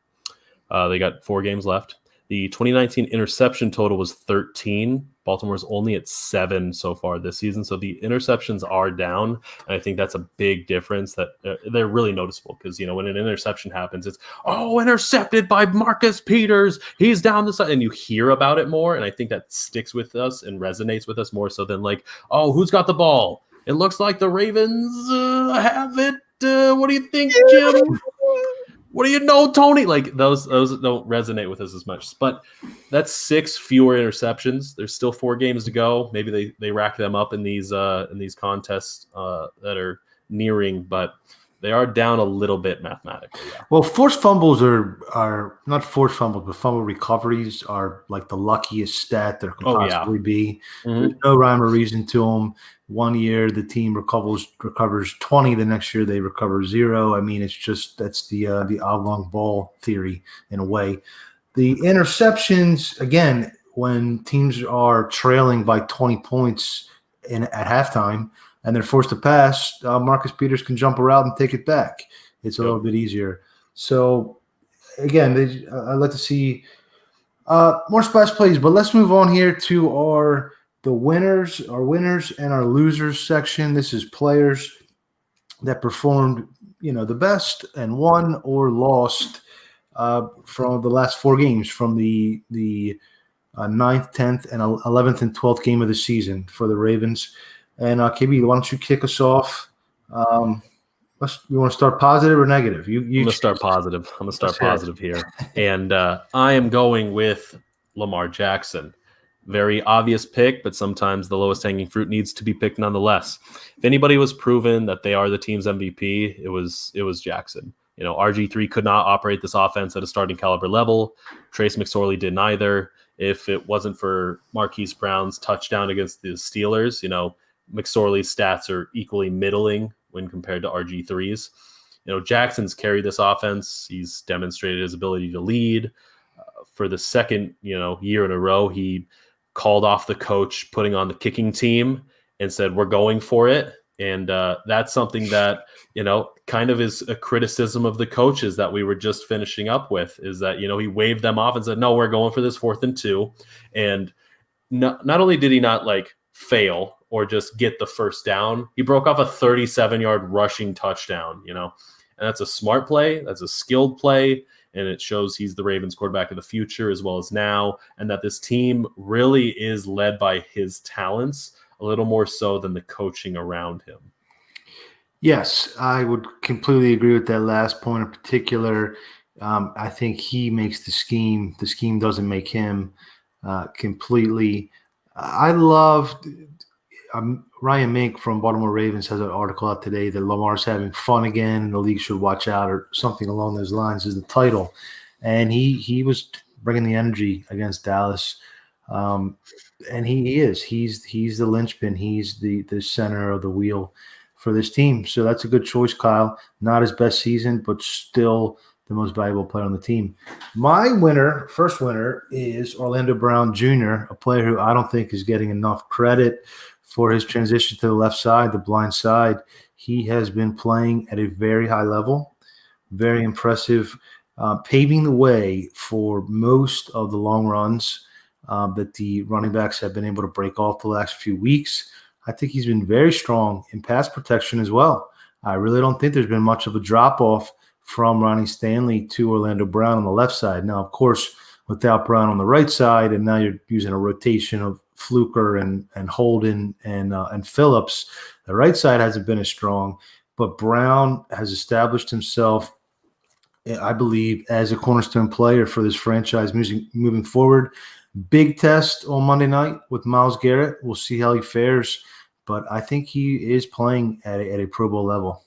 S3: They got 4 games left. The 2019 interception total was 13. Baltimore's only at 7 so far this season. So the interceptions are down. And I think that's a big difference that they're really noticeable because, you know, when an interception happens, it's, oh, intercepted by Marcus Peters. He's down the side. And you hear about it more. And I think that sticks with us and resonates with us more so than like, oh, who's got the ball? It looks like the Ravens have it. What do you think, Jim? What do you know, Tony? Like those don't resonate with us as much. But that's 6 fewer interceptions. There's still 4 games to go. Maybe they rack them up in these contests that are nearing, but they are down a little bit mathematically. Yeah.
S2: Well, forced fumbles are not forced fumbles, but fumble recoveries are like the luckiest stat there can possibly be.
S3: Mm-hmm.
S2: There's no rhyme or reason to them. One year the team recovers 20. The next year they recover 0. I mean, it's just that's the oblong ball theory in a way. The interceptions, again, when teams are trailing by 20 points at halftime and they're forced to pass, Marcus Peters can jump around and take it back. It's a little bit easier. So, again, I'd like to see more splash plays. But let's move on here to our winners and our losers section. This is players that performed, the best and won or lost from the last 4 games from the 9th, 10th, and 11th and 12th game of the season for the Ravens. And KB, why don't you kick us off? You want to start positive or negative? I'm
S3: going to start positive. I'm going to start positive here. And I am going with Lamar Jackson. Very obvious pick, but sometimes the lowest hanging fruit needs to be picked nonetheless. If anybody was proven that they are the team's MVP, it was Jackson. RG3 could not operate this offense at a starting caliber level. Trace McSorley didn't either. If it wasn't for Marquise Brown's touchdown against the Steelers, McSorley's stats are equally middling when compared to RG3's. Jackson's carried this offense. He's demonstrated his ability to lead. For the second, year in a row, he called off the coach putting on the kicking team and said, we're going for it. And that's something that, kind of is a criticism of the coaches that we were just finishing up with, is that, he waved them off and said, no, we're going for this 4th and 2. And not only did he not fail or just get the first down, he broke off a 37-yard rushing touchdown, and that's a smart play. That's a skilled play. And it shows he's the Ravens quarterback of the future as well as now, and that this team really is led by his talents a little more so than the coaching around him.
S2: Yes, I would completely agree with that last point in particular. I think he makes the scheme. The scheme doesn't make him completely. I love Ryan Mink from Baltimore Ravens has an article out today that Lamar's having fun again and the league should watch out, or something along those lines is the title. And he was bringing the energy against Dallas. And he is. He's the linchpin. He's the center of the wheel for this team. So that's a good choice, Kyle. Not his best season, but still the most valuable player on the team. My first winner, is Orlando Brown Jr., a player who I don't think is getting enough credit for his transition to the left side, the blind side. He has been playing at a very high level, very impressive, paving the way for most of the long runs that the running backs have been able to break off the last few weeks. I think he's been very strong in pass protection as well. I really don't think there's been much of a drop-off from Ronnie Stanley to Orlando Brown on the left side. Now, of course, without Brown on the right side, and now you're using a rotation of Fluker and Holden and Phillips, the right side hasn't been as strong. But Brown has established himself, I believe, as a cornerstone player for this franchise moving forward. Big test on Monday night with Myles Garrett. We'll see how he fares, but I think he is playing at a Pro Bowl level.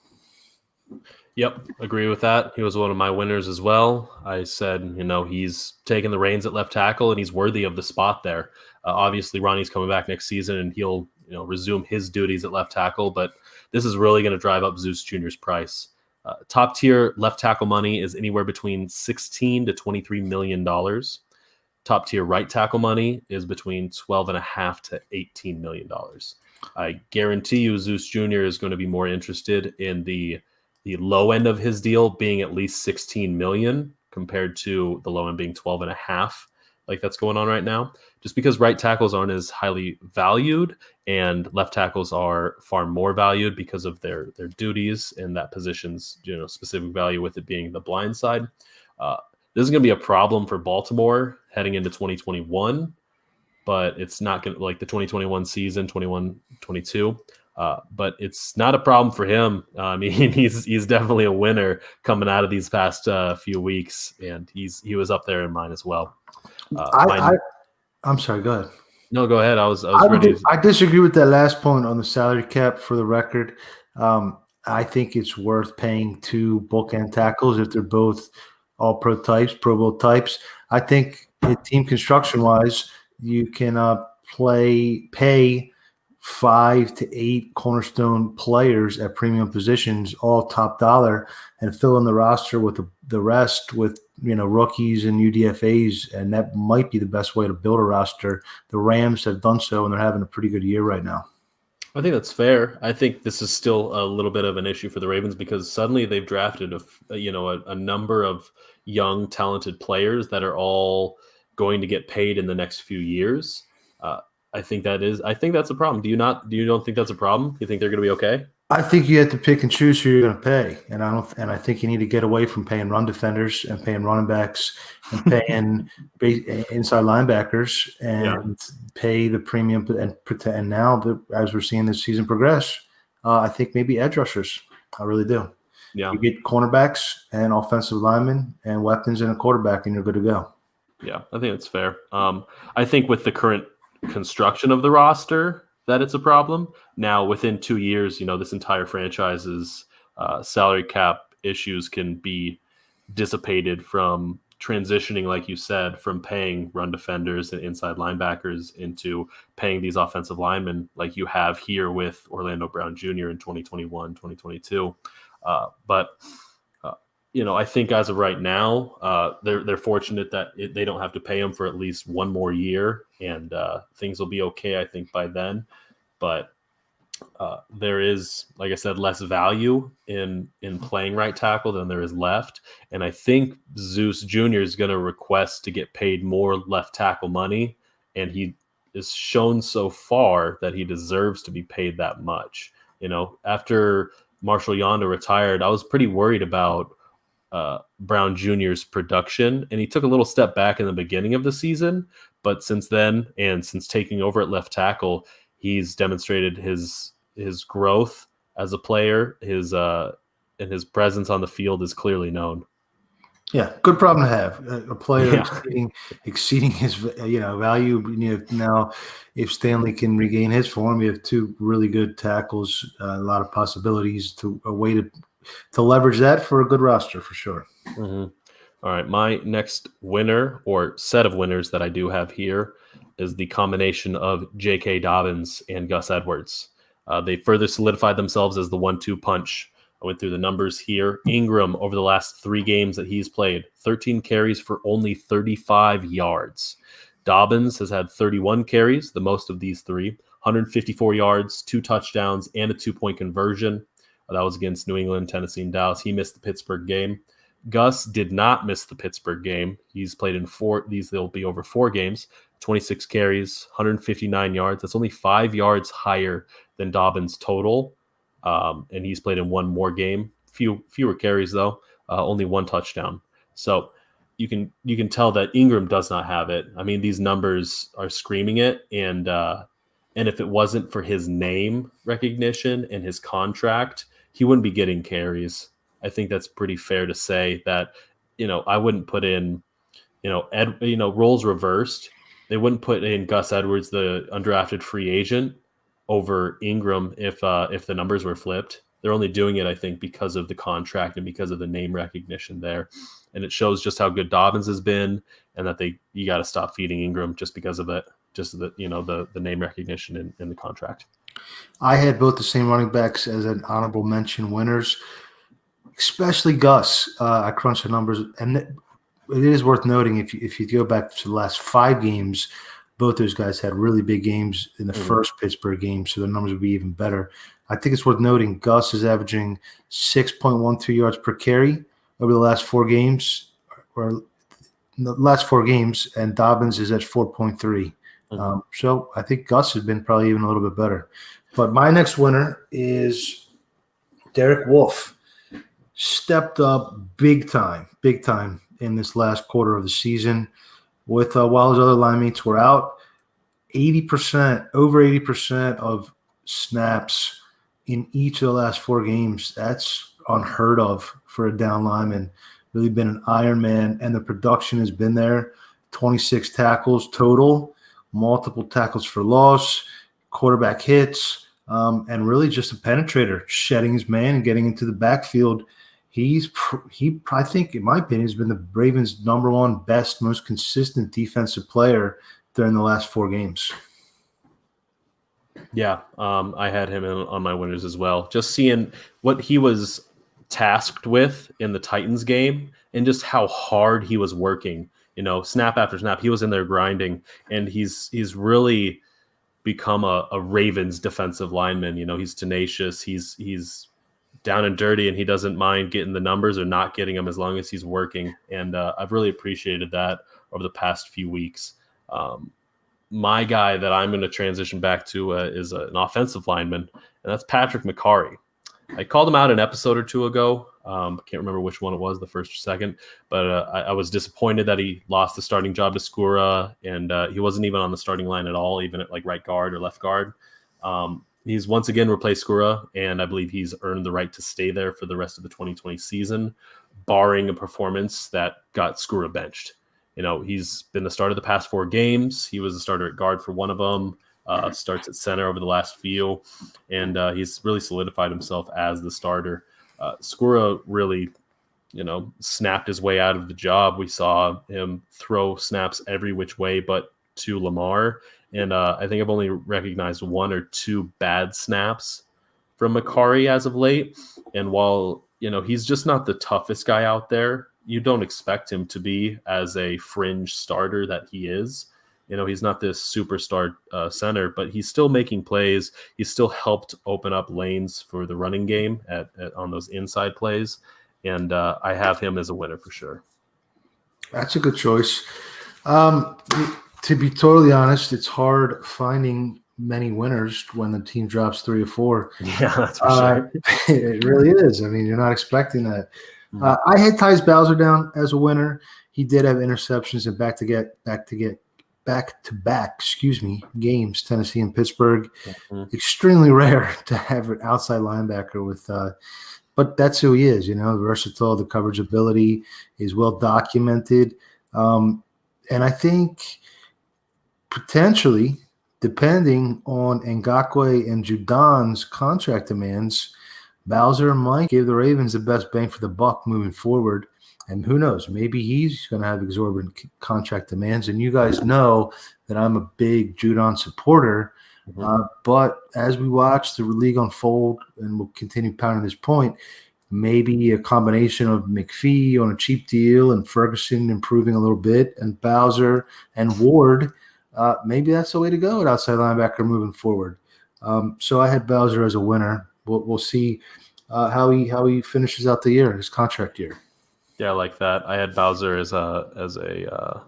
S3: Yep, agree with that. He was one of my winners as well. I said, he's taking the reins at left tackle, and he's worthy of the spot there. Obviously, Ronnie's coming back next season, and he'll resume his duties at left tackle, but this is really going to drive up Zeus Jr.'s price. Top tier left tackle money is anywhere between $16 to $23 million. Top tier right tackle money is between $12.5 to $18 million. I guarantee you Zeus Jr. is going to be more interested in the low end of his deal being at least $16 million compared to the low end being $12.5, like that's going on right now. Just because right tackles aren't as highly valued and left tackles are far more valued because of their duties and that position's specific value with it being the blind side. This is going to be a problem for Baltimore heading into 2021, but it's not going to like the 2021 season, 21-22. But it's not a problem for him. I mean, he's definitely a winner coming out of these past few weeks, and he was up there in mine as well.
S2: I'm sorry. Go ahead.
S3: No, go ahead. I was ready.
S2: I disagree with that last point on the salary cap. For the record, I think it's worth paying two bookend tackles if they're both all pro types, Pro Bowl types. I think team construction wise, you can pay 5 to 8 cornerstone players at premium positions, all top dollar, and fill in the roster with the rest with rookies and UDFAs, and that might be the best way to build a roster. The Rams have done so, and they're having a pretty good year right now.
S3: I think that's fair. I think this is still a little bit of an issue for the Ravens because suddenly they've drafted a number of young, talented players that are all going to get paid in the next few years. I think that's a problem. Do you don't think that's a problem? You think they're going to be okay?
S2: I think you have to pick and choose who you're going to pay, and I think you need to get away from paying run defenders and paying running backs and paying inside linebackers and pay the premium and now as we're seeing this season progress, I think maybe edge rushers. I really do. Yeah, you get cornerbacks and offensive linemen and weapons and a quarterback, and you're good to go.
S3: Yeah, I think that's fair. I think with the current construction of the roster that it's a problem. Now, within 2 years, this entire franchise's salary cap issues can be dissipated from transitioning, like you said, from paying run defenders and inside linebackers into paying these offensive linemen like you have here with Orlando Brown Jr. in 2021, 2022. I think as of right now, they're fortunate that they don't have to pay him for at least one more year, and things will be okay, I think, by then. But there is, like I said, less value in playing right tackle than there is left. And I think Zeus Jr. is going to request to get paid more left tackle money, and he is shown so far that he deserves to be paid that much. After Marshall Yanda retired, I was pretty worried about Brown Jr.'s production, and he took a little step back in the beginning of the season, but since then, and since taking over at left tackle, he's demonstrated his growth as a player. And his presence on the field is clearly known.
S2: Yeah, good problem to have. A player exceeding his value. Now, if Stanley can regain his form, you have two really good tackles, a lot of possibilities a way to leverage that for a good roster for sure.
S3: Mm-hmm. All right, my next winner or set of winners that I do have here is the combination of J.K. Dobbins and Gus Edwards. They further solidified themselves as the 1-2 punch. I went through the numbers here. Ingram, over the last 3 games that he's played, 13 carries for only 35 yards. Dobbins has had 31 carries, the most of these 3, 154 yards, 2 touchdowns, and a 2-point conversion. That was against New England, Tennessee, and Dallas. He missed the Pittsburgh game. Gus did not miss the Pittsburgh game. He's played in 4. They'll be over 4 games. 26 carries, 159 yards. That's only 5 yards higher than Dobbins total. And he's played in 1 more game. Fewer carries though. Only 1 touchdown. So you can tell that Ingram does not have it. I mean, these numbers are screaming it. And if it wasn't for his name recognition and his contract, he wouldn't be getting carries. I think that's pretty fair to say that, I wouldn't put in, roles reversed. They wouldn't put in Gus Edwards, the undrafted free agent, over Ingram if the numbers were flipped. They're only doing it, I think, because of the contract and because of the name recognition there. And it shows just how good Dobbins has been, and that you got to stop feeding Ingram just because of it, just the name recognition and the contract.
S2: I had both the same running backs as an honorable mention winners, especially Gus. I crunched the numbers, and it is worth noting if you go back to the last 5 games, both those guys had really big games in the first Pittsburgh game, so the numbers would be even better. I think it's worth noting Gus is averaging 6.12 yards per carry over the last 4 games, and Dobbins is at 4.3. So I think Gus has been probably even a little bit better. But my next winner is Derek Wolfe. Stepped up big time in this last quarter of the season. With while his other line mates were out, over 80% of snaps in each of the last 4 games. That's unheard of for a down lineman. Really been an Iron Man, and the production has been there. 26 tackles total, multiple tackles for loss, quarterback hits, and really just a penetrator, shedding his man and getting into the backfield. I think, in my opinion, has been the Ravens' number 1 best, most consistent defensive player during the last 4 games.
S3: Yeah, I had him on my winners as well. Just seeing what he was tasked with in the Titans game and just how hard he was working, snap after snap. He was in there grinding, and he's really become a Ravens defensive lineman. He's tenacious. He's down and dirty, and he doesn't mind getting the numbers or not getting them as long as he's working. And I've really appreciated that over the past few weeks. My guy that I'm going to transition back to is an offensive lineman, and that's Patrick McCarry. I called him out an episode or 2 ago. I can't remember which one it was, the first or second, but I was disappointed that he lost the starting job to Skura, and he wasn't even on the starting line at all, even at like right guard or left guard. He's once again replaced Skura, and I believe he's earned the right to stay there for the rest of the 2020 season, barring a performance that got Skura benched. He's been the starter the past 4 games. He was a starter at guard for one of them, starts at center over the last few, and he's really solidified himself as the starter. Skura really, snapped his way out of the job. We saw him throw snaps every which way but to Lamar. And I think I've only recognized 1 or 2 bad snaps from McCarry as of late. And while, he's just not the toughest guy out there, you don't expect him to be as a fringe starter that he is. He's not this superstar center, but he's still making plays. He's still helped open up lanes for the running game on those inside plays. And I have him as a winner for sure.
S2: That's a good choice. To be totally honest, it's hard finding many winners when the team drops 3 or 4.
S3: Yeah, that's for sure.
S2: It really is. I mean, you're not expecting that. I had Tyus Bowser down as a winner. He did have interceptions in back-to-back games, Tennessee and Pittsburgh. Extremely rare to have an outside linebacker with but that's who he is, versatile. The coverage ability is well documented. And I think potentially, depending on Ngakoue and Judon's contract demands, Bowser might give the Ravens the best bang for the buck moving forward. And who knows, maybe he's going to have exorbitant contract demands. And you guys know that I'm a big Judon supporter. But as we watch the league unfold, and we'll continue pounding this point, maybe a combination of McPhee on a cheap deal and Ferguson improving a little bit and Bowser and Ward, maybe that's the way to go at outside linebacker moving forward. So I had Bowser as a winner. We'll see how he finishes out the year, his contract year.
S3: Yeah, I like that. I had Bowser as a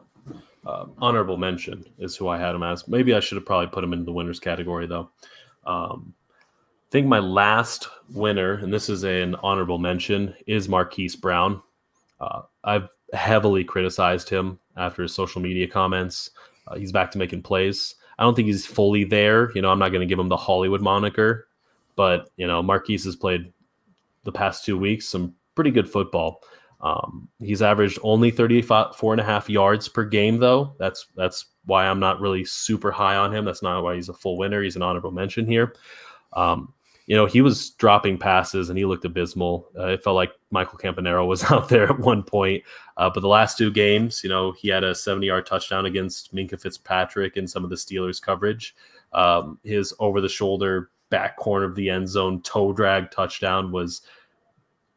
S3: honorable mention is who I had him as. Maybe I should have probably put him in the winners category though. I think my last winner, and this is an honorable mention, is Marquise Brown. I've heavily criticized him after his social media comments. He's back to making plays. I don't think he's fully there. I'm not going to give him the Hollywood moniker, but Marquise has played the past 2 weeks some pretty good football. He's averaged only 34.5 yards per game, though. That's why I'm not really super high on him. That's not why he's a full winner. He's an honorable mention here. He was dropping passes and he looked abysmal. It felt like Michael Campanaro was out there at one point. But the last 2 games, he had a 70-yard touchdown against Minkah Fitzpatrick and some of the Steelers coverage. His over-the-shoulder back corner of the end zone toe drag touchdown was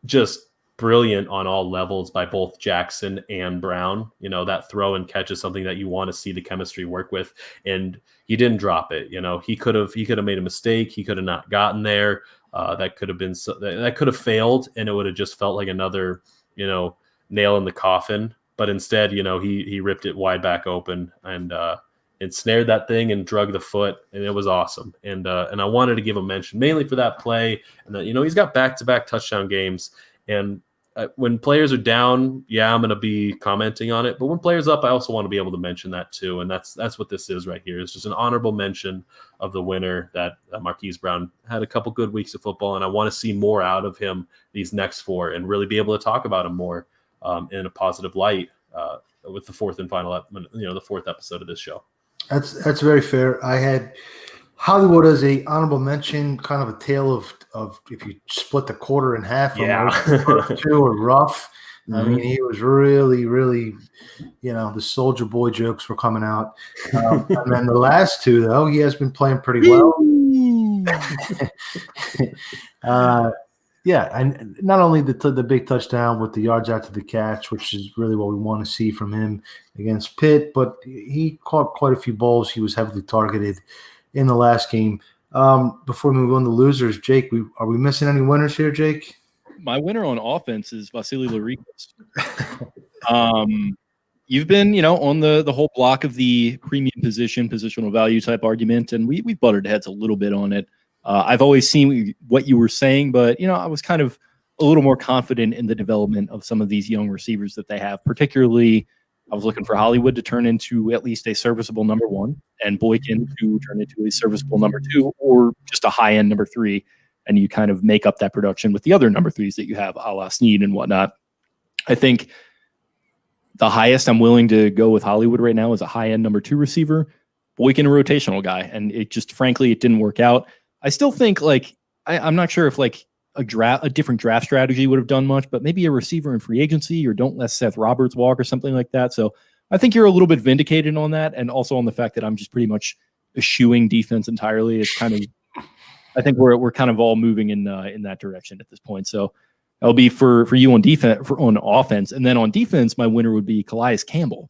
S3: just brilliant on all levels by both Jackson and Brown. That throw and catch is something that you want to see the chemistry work with, and he didn't drop it. He could have made a mistake. He could have not gotten there. That could have failed, and it would have just felt like another nail in the coffin. But instead, he ripped it wide back open and snared that thing and drug the foot, and it was awesome. And I wanted to give him mention mainly for that play, and that he's got back-to-back touchdown games. And when players are down, I'm going to be commenting on it. But when players up, I also want to be able to mention that too. And that's what this is right here. It's just an honorable mention of the winner that Marquise Brown had a couple good weeks of football. And I want to see more out of him these next 4 and really be able to talk about him more in a positive light with the 4th and final, the 4th episode of this show.
S2: That's very fair. I had Hollywood as a honorable mention, kind of a tale of if you split the quarter in half. The first 2 are rough. I mean, he was really, really, the Soldier Boy jokes were coming out. And then the last 2, though, he has been playing pretty well. And not only the big touchdown with the yards after the catch, which is really what we want to see from him against Pitt, but he caught quite a few balls. He was heavily targeted in the last game. Before we move on to losers, Jake, are we missing any winners here, Jake?
S1: My winner on offense is Vasilis Lericos. You've been, on the whole block of the premium positional value type argument, and we've butted heads a little bit on it. I've always seen what you were saying, but, I was kind of a little more confident in the development of some of these young receivers that they have. Particularly, I was looking for Hollywood to turn into at least a serviceable number 1 and Boykin to turn into a serviceable number 2 or just a high-end number 3, and you kind of make up that production with the other number 3s that you have, a la Snead and whatnot. I think the highest I'm willing to go with Hollywood right now is a high-end number 2 receiver, Boykin a rotational guy, and it just, frankly, it didn't work out. I still think, I'm not sure if, a different draft strategy would have done much, but maybe a receiver in free agency or don't let Seth Roberts walk or something like that. So I think you're a little bit vindicated on that, and also on the fact that I'm just pretty much eschewing defense entirely. It's kind of, I think we're kind of all moving in that direction at this point. So that'll be for you on defense, on offense, and then on defense, my winner would be Calais Campbell,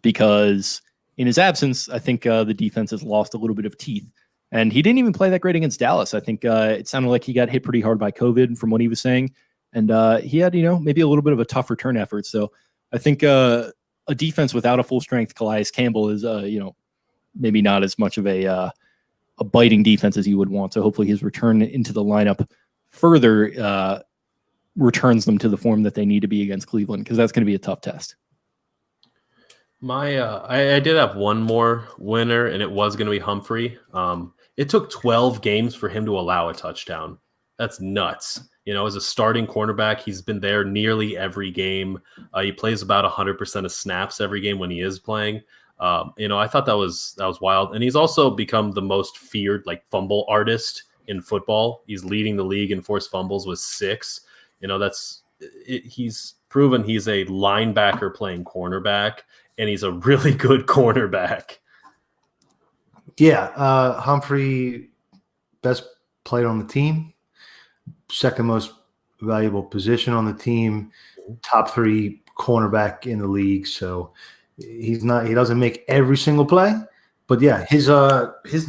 S1: because in his absence, I think the defense has lost a little bit of teeth. And he didn't even play that great against Dallas. I think it sounded like he got hit pretty hard by COVID from what he was saying. And he had, maybe a little bit of a tough return effort. So I think a defense without a full-strength Calais Campbell is, maybe not as much of a biting defense as you would want. So hopefully his return into the lineup further returns them to the form that they need to be against Cleveland, because that's going to be a tough test.
S3: I did have one more winner, and it was going to be Humphrey. It took 12 games for him to allow a touchdown. That's nuts. As a starting cornerback, he's been there nearly every game. He plays about 100% of snaps every game when he is playing. I thought that was wild. And he's also become the most feared fumble artist in football. He's leading the league in forced fumbles with 6. He's proven he's a linebacker playing cornerback, and he's a really good cornerback.
S2: Yeah, Humphrey, best player on the team, second most valuable position on the team, top 3 cornerback in the league. So he doesn't make every single play, but yeah, his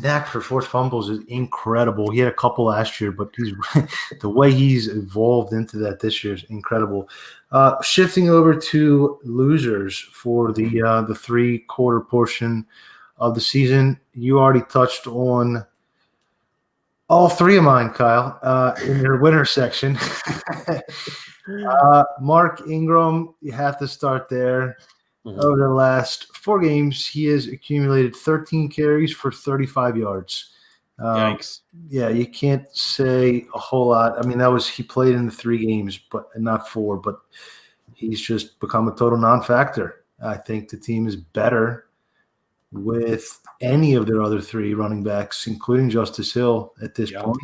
S2: knack for forced fumbles is incredible. He had a couple last year, but the way he's evolved into that this year is incredible. Shifting over to losers for the 3-quarter portion of the season, you already touched on all 3 of mine, Kyle, in your winner section. Mark Ingram, you have to start there. Mm-hmm. Over the last 4 games, he has accumulated 13 carries for 35 yards.
S3: Yikes.
S2: Yeah, you can't say a whole lot. I mean, he played in the 3 games, but not 4, but he's just become a total non-factor. I think the team is better with any of their other 3 running backs, including Justice Hill at this point.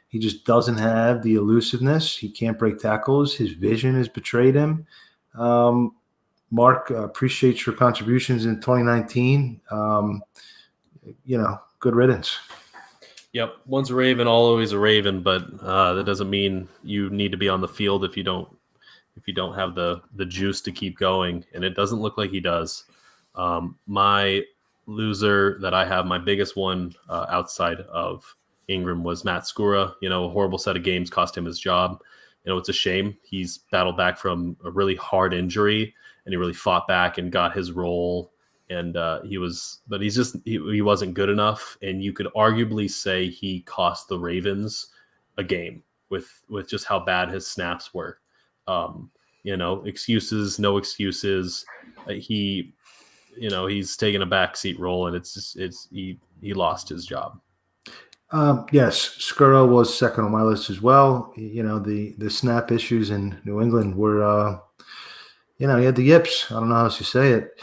S2: He just doesn't have the elusiveness. He can't break tackles. His vision has betrayed him. Mark, appreciate your contributions in 2019. Good riddance.
S3: Yep. Once a Raven, always a Raven, but that doesn't mean you need to be on the field if you don't have the juice to keep going, and it doesn't look like he does. My loser that I have, my biggest one outside of Ingram, was Matt Skura. A horrible set of games cost him his job. It's a shame. He's battled back from a really hard injury, and he really fought back and got his role. And he wasn't good enough. And you could arguably say he cost the Ravens a game with just how bad his snaps were. Excuses, no excuses. He's taken a backseat role, and he lost his job.
S2: Yes, Skura was second on my list as well. The snap issues in New England were, he had the yips. I don't know how else you say it.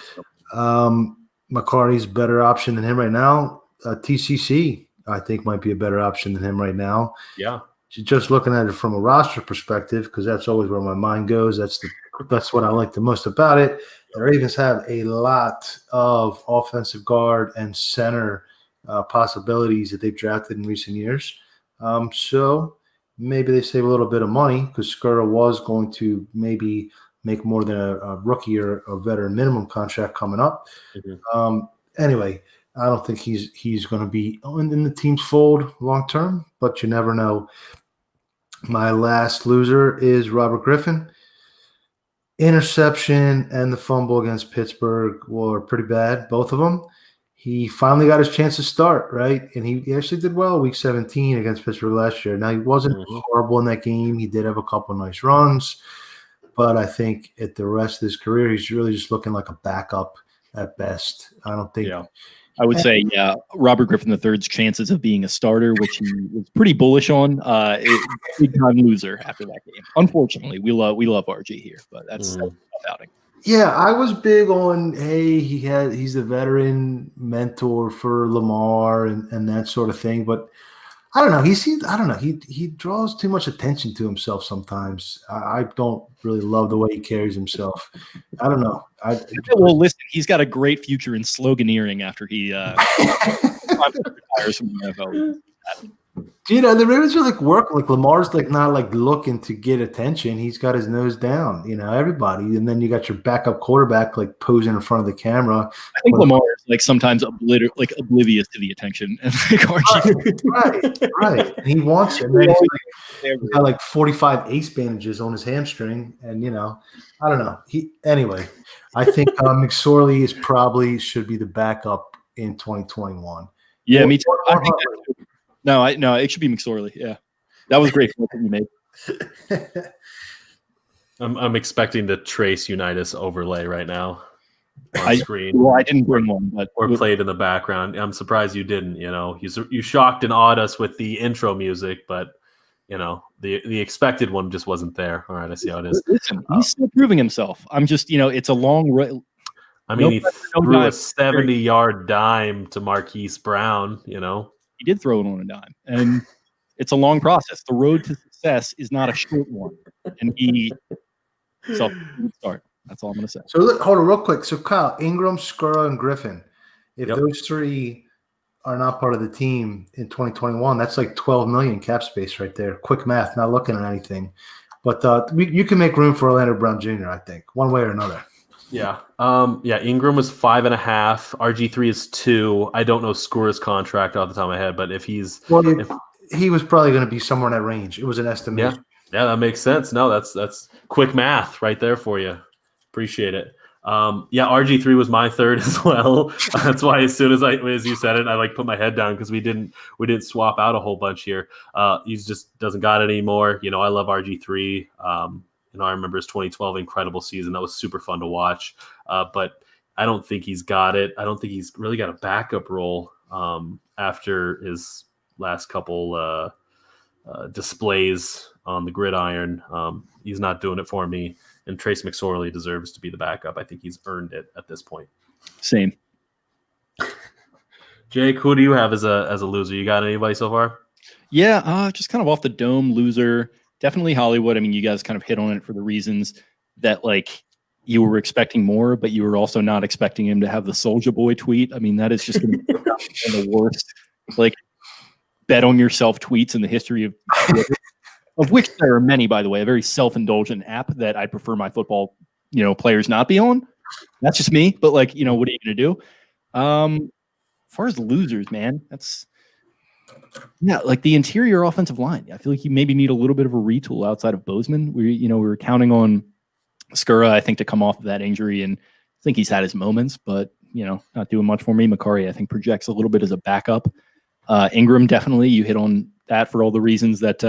S2: McCarty's a better option than him right now. TCC, I think, might be a better option than him right now.
S3: Yeah.
S2: Just looking at it from a roster perspective, because that's always where my mind goes. That's what I like the most about it. The Ravens have a lot of offensive guard and center possibilities that they've drafted in recent years. So maybe they save a little bit of money, because Skura was going to maybe make more than a rookie or a veteran minimum contract coming up. Mm-hmm. Anyway, I don't think he's going to be in the team's fold long term, but you never know. My last loser is Robert Griffin. Interception and the fumble against Pittsburgh were pretty bad, both of them. He finally got his chance to start, right? And he actually did well week 17 against Pittsburgh last year. Now, he wasn't horrible in that game. He did have a couple of nice runs. But I think at the rest of his career, he's really just looking like a backup at best. I don't think.
S1: Yeah. I would say, Robert Griffin III's chances of being a starter, which he was pretty bullish on, big time loser after that game. Unfortunately, we love RG here, but that's a tough outing.
S2: Yeah, I was big on, hey, he's a veteran mentor for Lamar and that sort of thing, but I don't know. He draws too much attention to himself sometimes. I don't really love the way he carries himself. I don't know.
S1: Well, listen, he's got a great future in sloganeering after he retires from the NFL.
S2: The Ravens are Lamar's not looking to get attention. He's got his nose down, everybody. And then you got your backup quarterback posing in front of the camera.
S1: I think Lamar is sometimes oblivious to the attention.
S2: Right. And he wants it. And he's got 45 ace bandages on his hamstring. And, I don't know. Anyway, I think McSorley should be the backup in 2021.
S1: Yeah, me too. I think No, it should be McSorley. Yeah, that was great that you made.
S3: I'm expecting the Trace Unitas overlay right now on screen.
S1: Well, I didn't bring one, but
S3: played in the background. I'm surprised you didn't. You shocked and awed us with the intro music, but the expected one just wasn't there. All right, I see how it is.
S1: Listen, he's still proving himself. I'm just, it's a long road.
S3: He threw a 70-yard dime to Marquise Brown.
S1: He did throw it on a dime, and it's a long process. The road to success is not a short one, and he So start. That's all I'm going to say.
S2: So look, hold on real quick. So Kyle, Ingram, Skura, and Griffin. If those three are not part of the team in 2021, that's like 12 million cap space right there. Quick math, not looking at anything. But you can make room for Orlando Brown Jr., I think, one way or another.
S3: Yeah. Ingram was 5.5. RG3 is 2. I don't know Skura's contract off the top of my head, but he was
S2: probably going to be somewhere in that range. It was an estimation.
S3: Yeah, that makes sense. No, that's quick math right there for you. Appreciate it. RG3 was my third as well. That's why as soon as you said it, I like put my head down because we didn't swap out a whole bunch here. He just doesn't got it anymore. You know, I love RG3. I remember his 2012 incredible season. That was super fun to watch. But I don't think he's got it. I don't think he's really got a backup role after his last couple displays on the gridiron. He's not doing it for me. And Trace McSorley deserves to be the backup. I think he's earned it at this point.
S1: Same.
S3: Jake, who do you have as a loser? You got anybody so far?
S1: Yeah, just kind of off the dome loser. Definitely Hollywood. I mean, you guys kind of hit on it for the reasons that like you were expecting more, but you were also not expecting him to have the Soulja Boy tweet. I mean, that is just going to be one of the worst like bet on yourself tweets in the history of Twitter. Of which there are many, by the way, a very self-indulgent app that I prefer my football, players not be on. That's just me. But like, what are you going to do? As far as losers, man, like the interior offensive line. I feel like you maybe need a little bit of a retool outside of Bozeman. We were counting on Skura, I think, to come off of that injury, and I think he's had his moments, but not doing much for me. Makari, I think, projects a little bit as a backup. Ingram, definitely, you hit on that for all the reasons that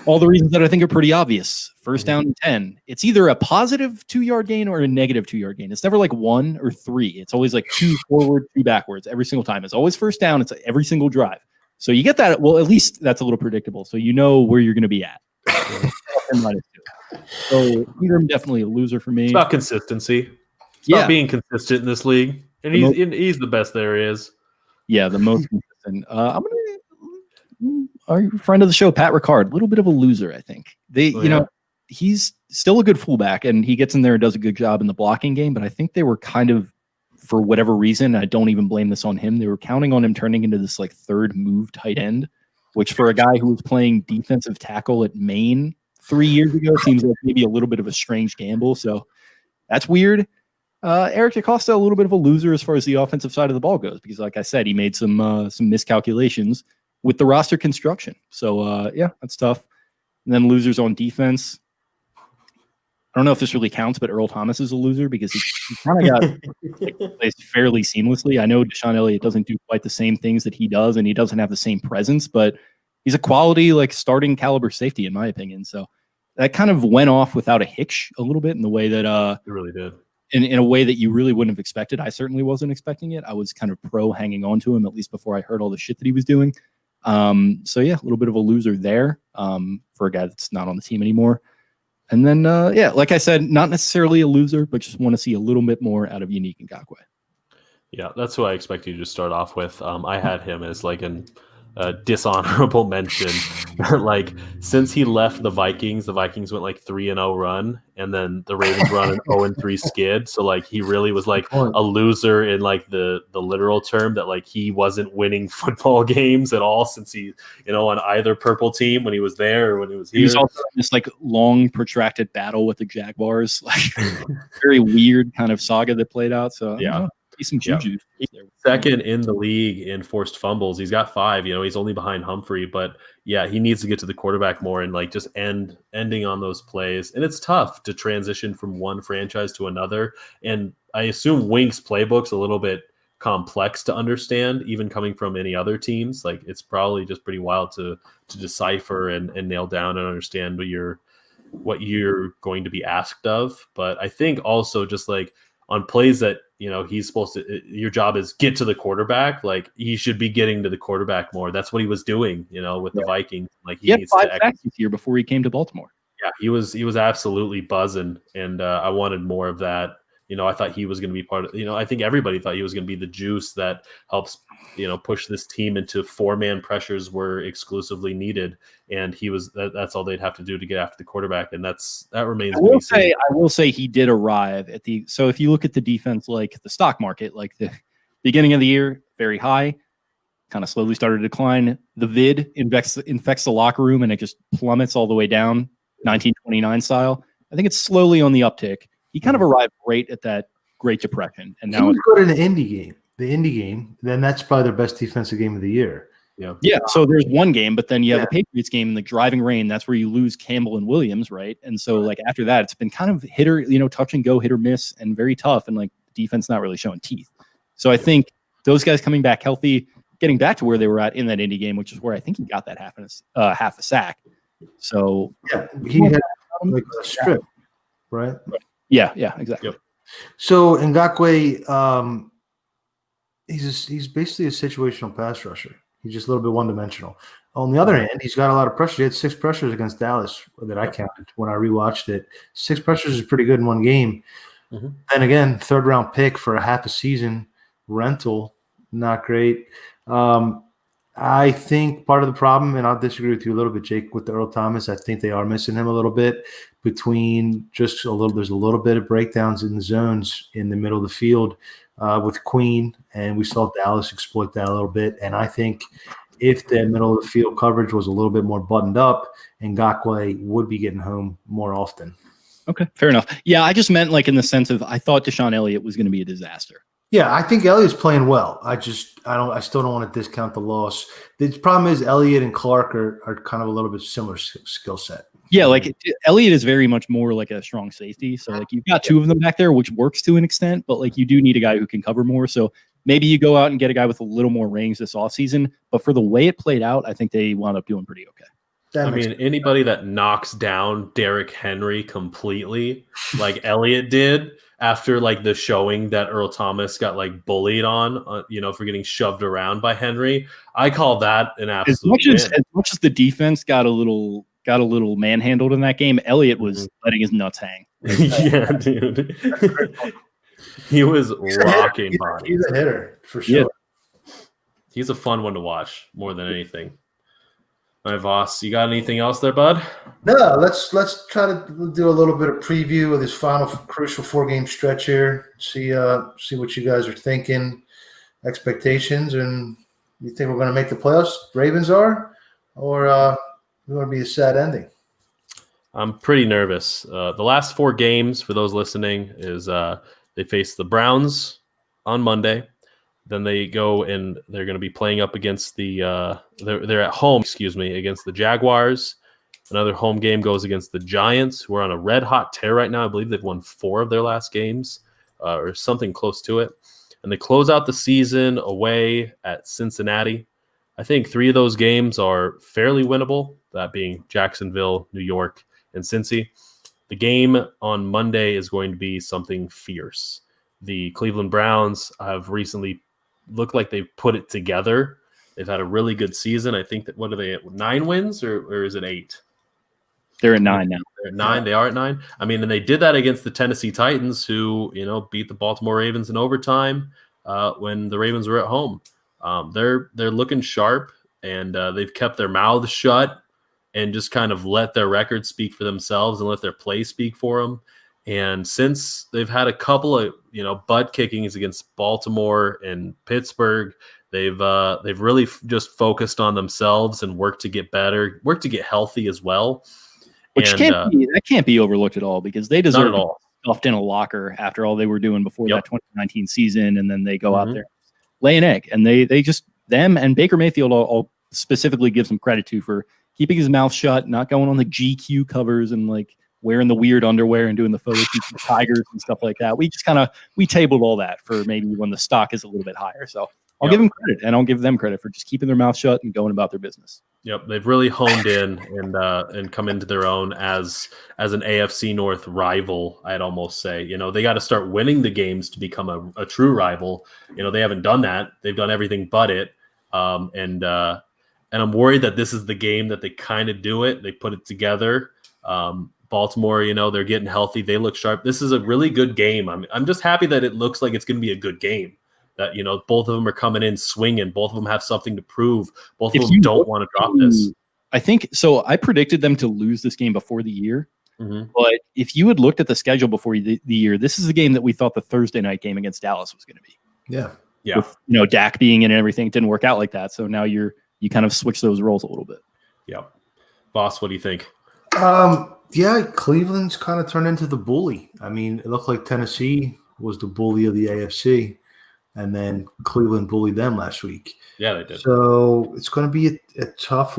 S1: I think are pretty obvious. First down and 10. It's either a positive 2-yard gain or a negative 2-yard gain. It's never like 1 or 3. It's always like 2 forward, 2 backwards every single time. It's always first down. It's every single drive. So you get that. Well, at least that's a little predictable. So you know where you're going to be at. So Ingram definitely a loser for me.
S3: It's about consistency. It's about being consistent in this league. And he's the best there is. Yeah,
S1: the most consistent. I'm going to our friend of the show, Pat Ricard, a little bit of a loser, I think. He's still a good fullback, and he gets in there and does a good job in the blocking game, but I think they were kind of, for whatever reason, I don't even blame this on him, they were counting on him turning into this like third move tight end, which for a guy who was playing defensive tackle at Maine 3 years ago seems like maybe a little bit of a strange gamble, so that's weird. Eric DaCosta, a little bit of a loser as far as the offensive side of the ball goes, because like I said, he made some miscalculations with the roster construction. So, that's tough. And then losers on defense. I don't know if this really counts, but Earl Thomas is a loser because he kind of got placed fairly seamlessly. I know Deshaun Elliott doesn't do quite the same things that he does, and he doesn't have the same presence, but he's a quality, like starting caliber safety, in my opinion. So that kind of went off without a hitch a little bit in the way that
S3: it really did.
S1: In a way that you really wouldn't have expected. I certainly wasn't expecting it. I was kind of pro hanging on to him, at least before I heard all the shit that he was doing. A little bit of a loser there for a guy that's not on the team anymore. And then, like I said, not necessarily a loser, but just want to see a little bit more out of Unique Ngakoue.
S3: Yeah, that's who I expect you to start off with. I had him as like a dishonorable mention. Like since he left the Vikings went like 3-0 run, and then the Ravens run an 0-3 skid. So like he really was like a loser in like the literal term, that like he wasn't winning football games at all since he on either purple team when he was there or when he was here.
S1: He was also in this like long protracted battle with the Jaguars, like very weird kind of saga that played out. So
S3: yeah.
S1: Some juju.
S3: He's second in the league in forced fumbles. He's got 5. He's only behind Humphrey, but yeah, he needs to get to the quarterback more and like just ending on those plays. And it's tough to transition from one franchise to another. And I assume Wink's playbook's a little bit complex to understand, even coming from any other teams. Like it's probably just pretty wild to decipher and nail down and understand what you're going to be asked of. But I think also just like on plays that he's supposed to, your job is get to the quarterback. Like he should be getting to the quarterback more. That's what he was doing, with the Vikings. Like he
S1: needs 5 sacks this year before he came to Baltimore.
S3: Yeah, he was absolutely buzzing, and I wanted more of that. I thought he was going to be part of, I think everybody thought he was going to be the juice that helps, push this team into 4-man pressures where exclusively needed. And that's all they'd have to do to get after the quarterback. And that remains to be seen.
S1: I will say he did arrive so if you look at the defense, like the stock market, like the beginning of the year, very high, kind of slowly started to decline. The vid infects the locker room and it just plummets all the way down, 1929 style. I think it's slowly on the uptick. He kind of arrived right at that Great Depression, and now
S2: he was good in the Indy game. The Indy game, then that's probably their best defensive game of the year.
S1: Yeah. So there's one game, but then you have the Patriots game in the driving rain. That's where you lose Campbell and Williams, right? And so like after that, it's been kind of touch and go, hit or miss, and very tough. And like defense not really showing teeth. So I think those guys coming back healthy, getting back to where they were at in that Indy game, which is where I think he got that half a sack. So
S2: he had like a strip, right?
S1: Yeah, exactly.
S3: Yep.
S2: So Ngakoue, he's basically a situational pass rusher. He's just a little bit one-dimensional. On the other hand, he's got a lot of pressure. He had 6 pressures against Dallas that I counted when I rewatched it. 6 pressures is pretty good in one game. Mm-hmm. And again, 3rd-round pick for a half a season rental, not great. I think part of the problem, and I'll disagree with you a little bit, Jake, with the Earl Thomas. I think they are missing him a little bit between there's a little bit of breakdowns in the zones in the middle of the field with Queen, and we saw Dallas exploit that a little bit. And I think if the middle of the field coverage was a little bit more buttoned up, Ngakoue would be getting home more often.
S1: Okay, fair enough. Yeah, I just meant like in the sense of I thought Deshaun Elliott was going to be a disaster.
S2: Yeah, I think Elliott's playing well. I still don't want to discount the loss. The problem is Elliott and Clark are kind of a little bit similar skill set.
S1: Yeah, like Elliott is very much more like a strong safety. So like you've got 2 of them back there, which works to an extent, but like you do need a guy who can cover more. So maybe you go out and get a guy with a little more range this offseason. But for the way it played out, I think they wound up doing pretty okay.
S3: Anybody that knocks down Derrick Henry completely, like Elliott did, after like the showing that Earl Thomas got like bullied on, for getting shoved around by Henry, I call that an absolute
S1: as much as the defense got a little manhandled in that game, Elliott was letting his nuts hang.
S3: Yeah, dude. He was rocking bodies.
S2: He's a hitter for sure.
S3: Yeah. He's a fun one to watch more than anything. All right, Voss, you got anything else there, bud?
S2: No, let's try to do a little bit of preview of this final crucial 4-game stretch here. See what you guys are thinking, expectations, and you think we're going to make the playoffs? Ravens are, or going to be a sad ending?
S3: I'm pretty nervous. The last 4 games for those listening is they face the Browns on Monday. Then they go and they're going to be playing up against they're at home, against the Jaguars. Another home game goes against the Giants, who are on a red hot tear right now. I believe they've won 4 of their last games or something close to it. And they close out the season away at Cincinnati. I think 3 of those games are fairly winnable, that being Jacksonville, New York, and Cincy. The game on Monday is going to be something fierce. The Cleveland Browns have recently looked like they've put it together. They've had a really good season. I think that, what are they at, 9 wins or is it 8?
S1: They're at 9 now.
S3: They're at 9. They are at 9. I mean, and they did that against the Tennessee Titans, who, beat the Baltimore Ravens in overtime when the Ravens were at home. They're looking sharp, and they've kept their mouths shut and just kind of let their record speak for themselves and let their play speak for them. And since they've had a couple of, butt kickings against Baltimore and Pittsburgh, they've really just focused on themselves and worked to get better, worked to get healthy as well.
S1: Which can't be overlooked at all, because they deserve to be stuffed in a locker after all they were doing before that 2019 season, and then they go out there, lay an egg, and they just, them and Baker Mayfield all specifically gives them credit to for keeping his mouth shut, not going on the GQ covers and like wearing the weird underwear and doing the photo shoots with Tigers and stuff like that. We just we tabled all that for maybe when the stock is a little bit higher. So I'll give them credit, and I'll give them credit for just keeping their mouth shut and going about their business.
S3: Yep, they've really honed in and come into their own as an AFC North rival. I'd almost say, they got to start winning the games to become a true rival. They haven't done that. They've done everything but it. And I'm worried that this is the game that they kind of do it. They put it together. Baltimore, they're getting healthy. They look sharp. This is a really good game. I'm just happy that it looks like it's going to be a good game. That, both of them are coming in swinging. Both of them have something to prove. Both of them don't want to drop this.
S1: I think so. I predicted them to lose this game before the year.
S3: Mm-hmm.
S1: But if you had looked at the schedule before the year, this is the game that we thought the Thursday night game against Dallas was going to be.
S2: Yeah.
S3: Yeah.
S1: With, Dak being in and everything, it didn't work out like that. So now you kind of switch those roles a little bit.
S3: Yeah. Boss, what do you think?
S2: Yeah, Cleveland's kind of turned into the bully. I mean, it looked like Tennessee was the bully of the AFC, and then Cleveland bullied them last week.
S3: Yeah, they did.
S2: So it's going to be a tough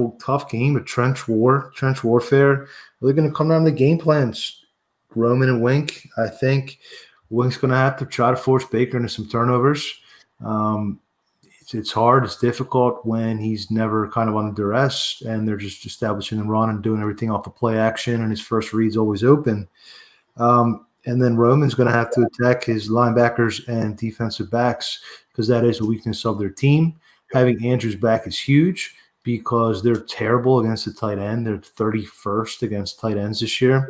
S2: game, a trench warfare. They're going to come down to the game plans. Roman and Wink, I think Wink's going to have to try to force Baker into some turnovers. It's hard. It's difficult when he's never kind of under duress and they're just establishing the run and doing everything off the play action, and his first read's always open. And then Roman's going to have to attack his linebackers and defensive backs because that is a weakness of their team. Having Andrews back is huge because they're terrible against the tight end. They're 31st against tight ends this year.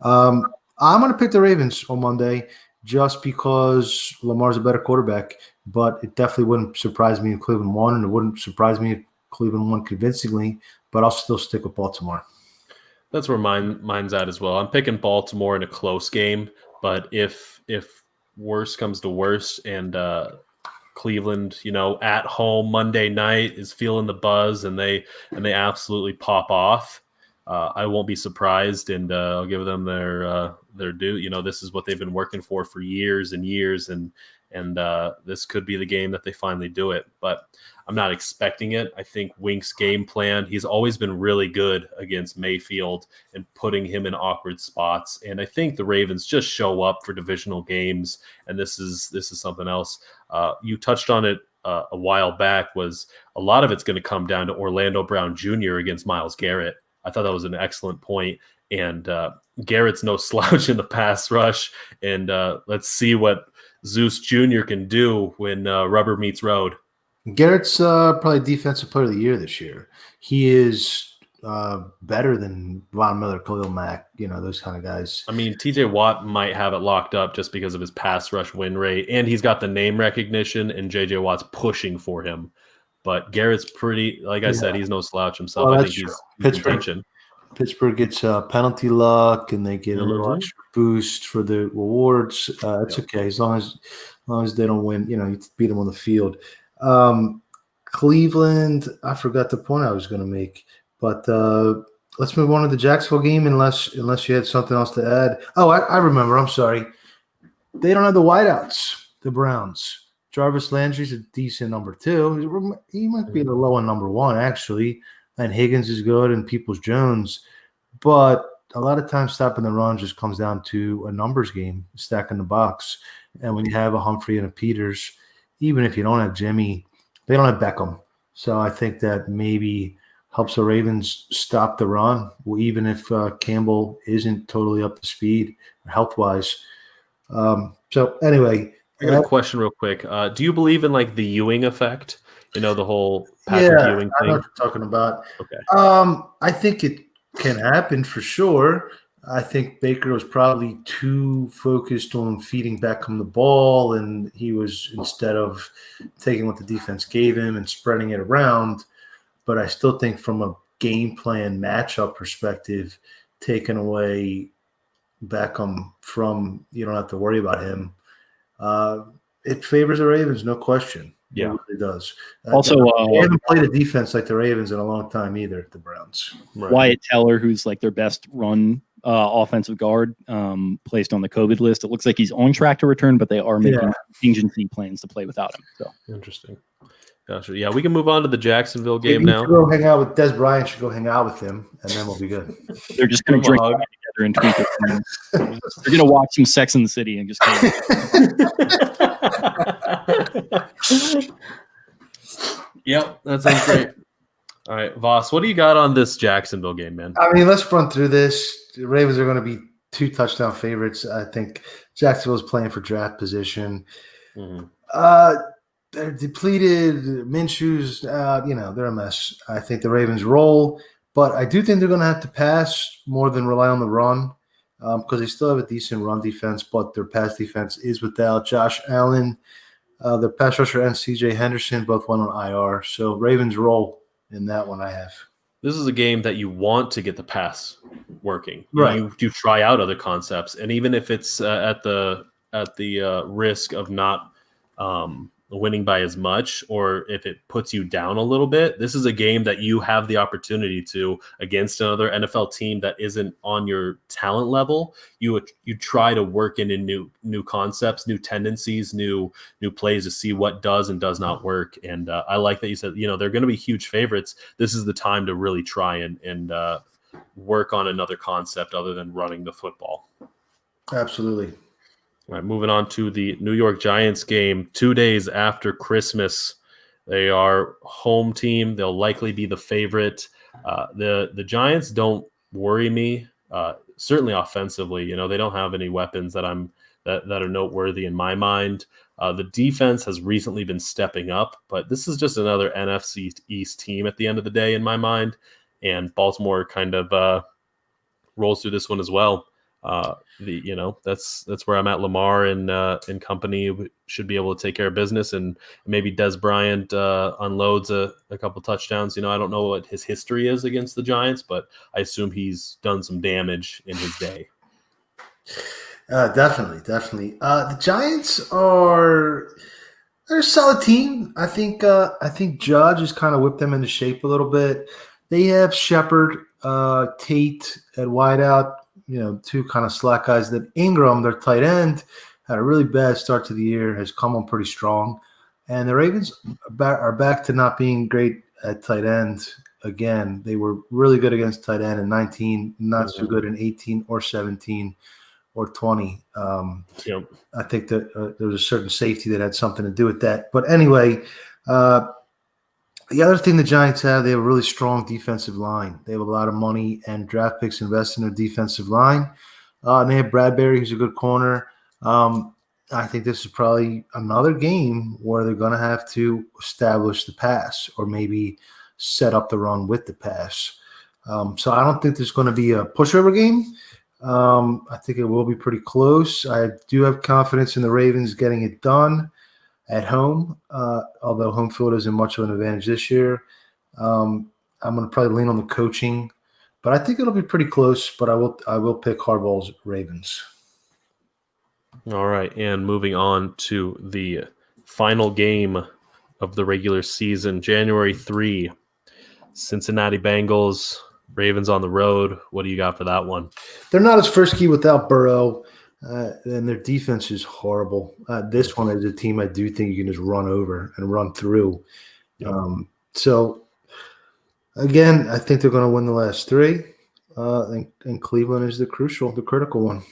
S2: I'm going to pick the Ravens on Monday just because Lamar's a better quarterback, but it definitely wouldn't surprise me if Cleveland won, and it wouldn't surprise me if Cleveland won convincingly, but I'll still stick with Baltimore.
S3: That's where mine's at as well. I'm picking Baltimore in a close game, but if worse comes to worse and Cleveland, at home Monday night is feeling the buzz and they absolutely pop off, I won't be surprised, and I'll give them their due. This is what they've been working for years and years, and this could be the game that they finally do it. But I'm not expecting it. I think Wink's game plan, he's always been really good against Mayfield and putting him in awkward spots. And I think the Ravens just show up for divisional games, and this is something else. You touched on it a while back, was a lot of it's going to come down to Orlando Brown Jr. against Myles Garrett. I thought that was an excellent point. And Garrett's no slouch in the pass rush. And let's see what Zeus Jr. can do when rubber meets road.
S2: Garrett's probably Defensive Player of the Year this year. He is better than Von Miller, Khalil Mack, those kind of guys.
S3: I mean, TJ Watt might have it locked up just because of his pass rush win rate, and he's got the name recognition, and JJ Watt's pushing for him. But Garrett's pretty, like I said, he's no slouch himself. I think he's contention.
S2: Pittsburgh gets penalty luck, and they get a little extra boost for the rewards. It's okay as long as they don't win. You beat them on the field. Cleveland, I forgot the point I was going to make, but let's move on to the Jacksonville game unless you had something else to add. Oh, I remember. I'm sorry. They don't have the wideouts, the Browns. Jarvis Landry's a decent number 2. He might be the low end number 1, actually. And Higgins is good and Peoples-Jones. But a lot of times stopping the run just comes down to a numbers game, stacking the box. And when you have a Humphrey and a Peters, even if you don't have Jimmy, they don't have Beckham. So I think that maybe helps the Ravens stop the run, even if Campbell isn't totally up to speed health-wise. So anyway.
S3: I got a question real quick. Do you believe in the Ewing effect? The whole Patrick Ewing thing?
S2: I know what you're talking about.
S3: Okay.
S2: I think it can happen for sure. I think Baker was probably too focused on feeding Beckham the ball, and he was, instead of taking what the defense gave him and spreading it around. But I still think from a game plan matchup perspective, taking away Beckham from, you don't have to worry about him. It favors the Ravens, no question.
S3: Yeah,
S2: it really does.
S1: Also,
S2: they haven't played a defense like the Ravens in a long time either, the Browns.
S3: Right.
S1: Wyatt Teller, who's their best run offensive guard, placed on the COVID list. It looks like he's on track to return, but they are making contingency plans to play without him. So
S3: interesting. Gotcha. Yeah, we can move on to the Jacksonville game now.
S2: Go hang out with Des Bryant. Should go hang out with him, and then we'll be good.
S1: They're just going to drink together and tweak it. They're going to watch some Sex in the City and just.
S3: Yep, that sounds great. All right, Voss, what do you got on this Jacksonville game, man?
S2: I mean, let's run through this. The Ravens are going to be 2 touchdown favorites. I think Jacksonville's playing for draft position.
S3: Mm-hmm.
S2: They're depleted. Minshew's, they're a mess. I think the Ravens roll, But I do think they're going to have to pass more than rely on the run because they still have a decent run defense, but their pass defense is without Josh Allen. Their pass rusher and C.J. Henderson both went on IR. So Ravens roll in that one I have.
S3: This is a game that you want to get the pass working.
S2: Right.
S3: You try out other concepts, and even if it's at the risk of not winning by as much, or if it puts you down a little bit, this is a game that you have the opportunity to, against another NFL team that isn't on your talent level, you try to work in new concepts, new tendencies, new plays to see what does and does not work. And I like that you said, they're going to be huge favorites. This is the time to really try and work on another concept other than running the football.
S2: Absolutely.
S3: All right, moving on to the New York Giants game, 2 days after Christmas. They are home team. They'll likely be the favorite. The Giants don't worry me, certainly offensively. They don't have any weapons that are noteworthy in my mind. The defense has recently been stepping up, but this is just another NFC East team at the end of the day in my mind. And Baltimore kind of rolls through this one as well. That's where I'm at. Lamar and company should be able to take care of business, and maybe Des Bryant unloads a couple touchdowns. I don't know what his history is against the Giants, but I assume he's done some damage in his day.
S2: Definitely. The Giants they're a solid team. I think Judge has kind of whipped them into shape a little bit. They have Shepard, Tate at wideout. Two kind of slack guys. That Ingram, their tight end, had a really bad start to the year, has come on pretty strong. And the Ravens are back to not being great at tight end again. They were really good against tight end in 19, not so good in 18 or 17 or 20. I think that there was a certain safety that had something to do with that. But anyway, the other thing the Giants have, they have a really strong defensive line. They have a lot of money and draft picks invested in their defensive line. And they have Bradbury, who's a good corner. I think this is probably another game where they're going to have to establish the pass or maybe set up the run with the pass. So I don't think there's going to be a pushover game. I think it will be pretty close. I do have confidence in the Ravens getting it done at home, although home field isn't much of an advantage this year. I'm going to probably lean on the coaching, but I think it'll be pretty close. But I will pick Harbaugh's Ravens.
S3: All right, and moving on to the final game of the regular season, January 3, Cincinnati Bengals, Ravens on the road. What do you got for that one?
S2: They're not as frisky without Burrow. And their defense is horrible. This one is a team I do think you can just run over and run through.
S3: Yep.
S2: So, again, I think they're going to win the last three. And Cleveland is the critical one.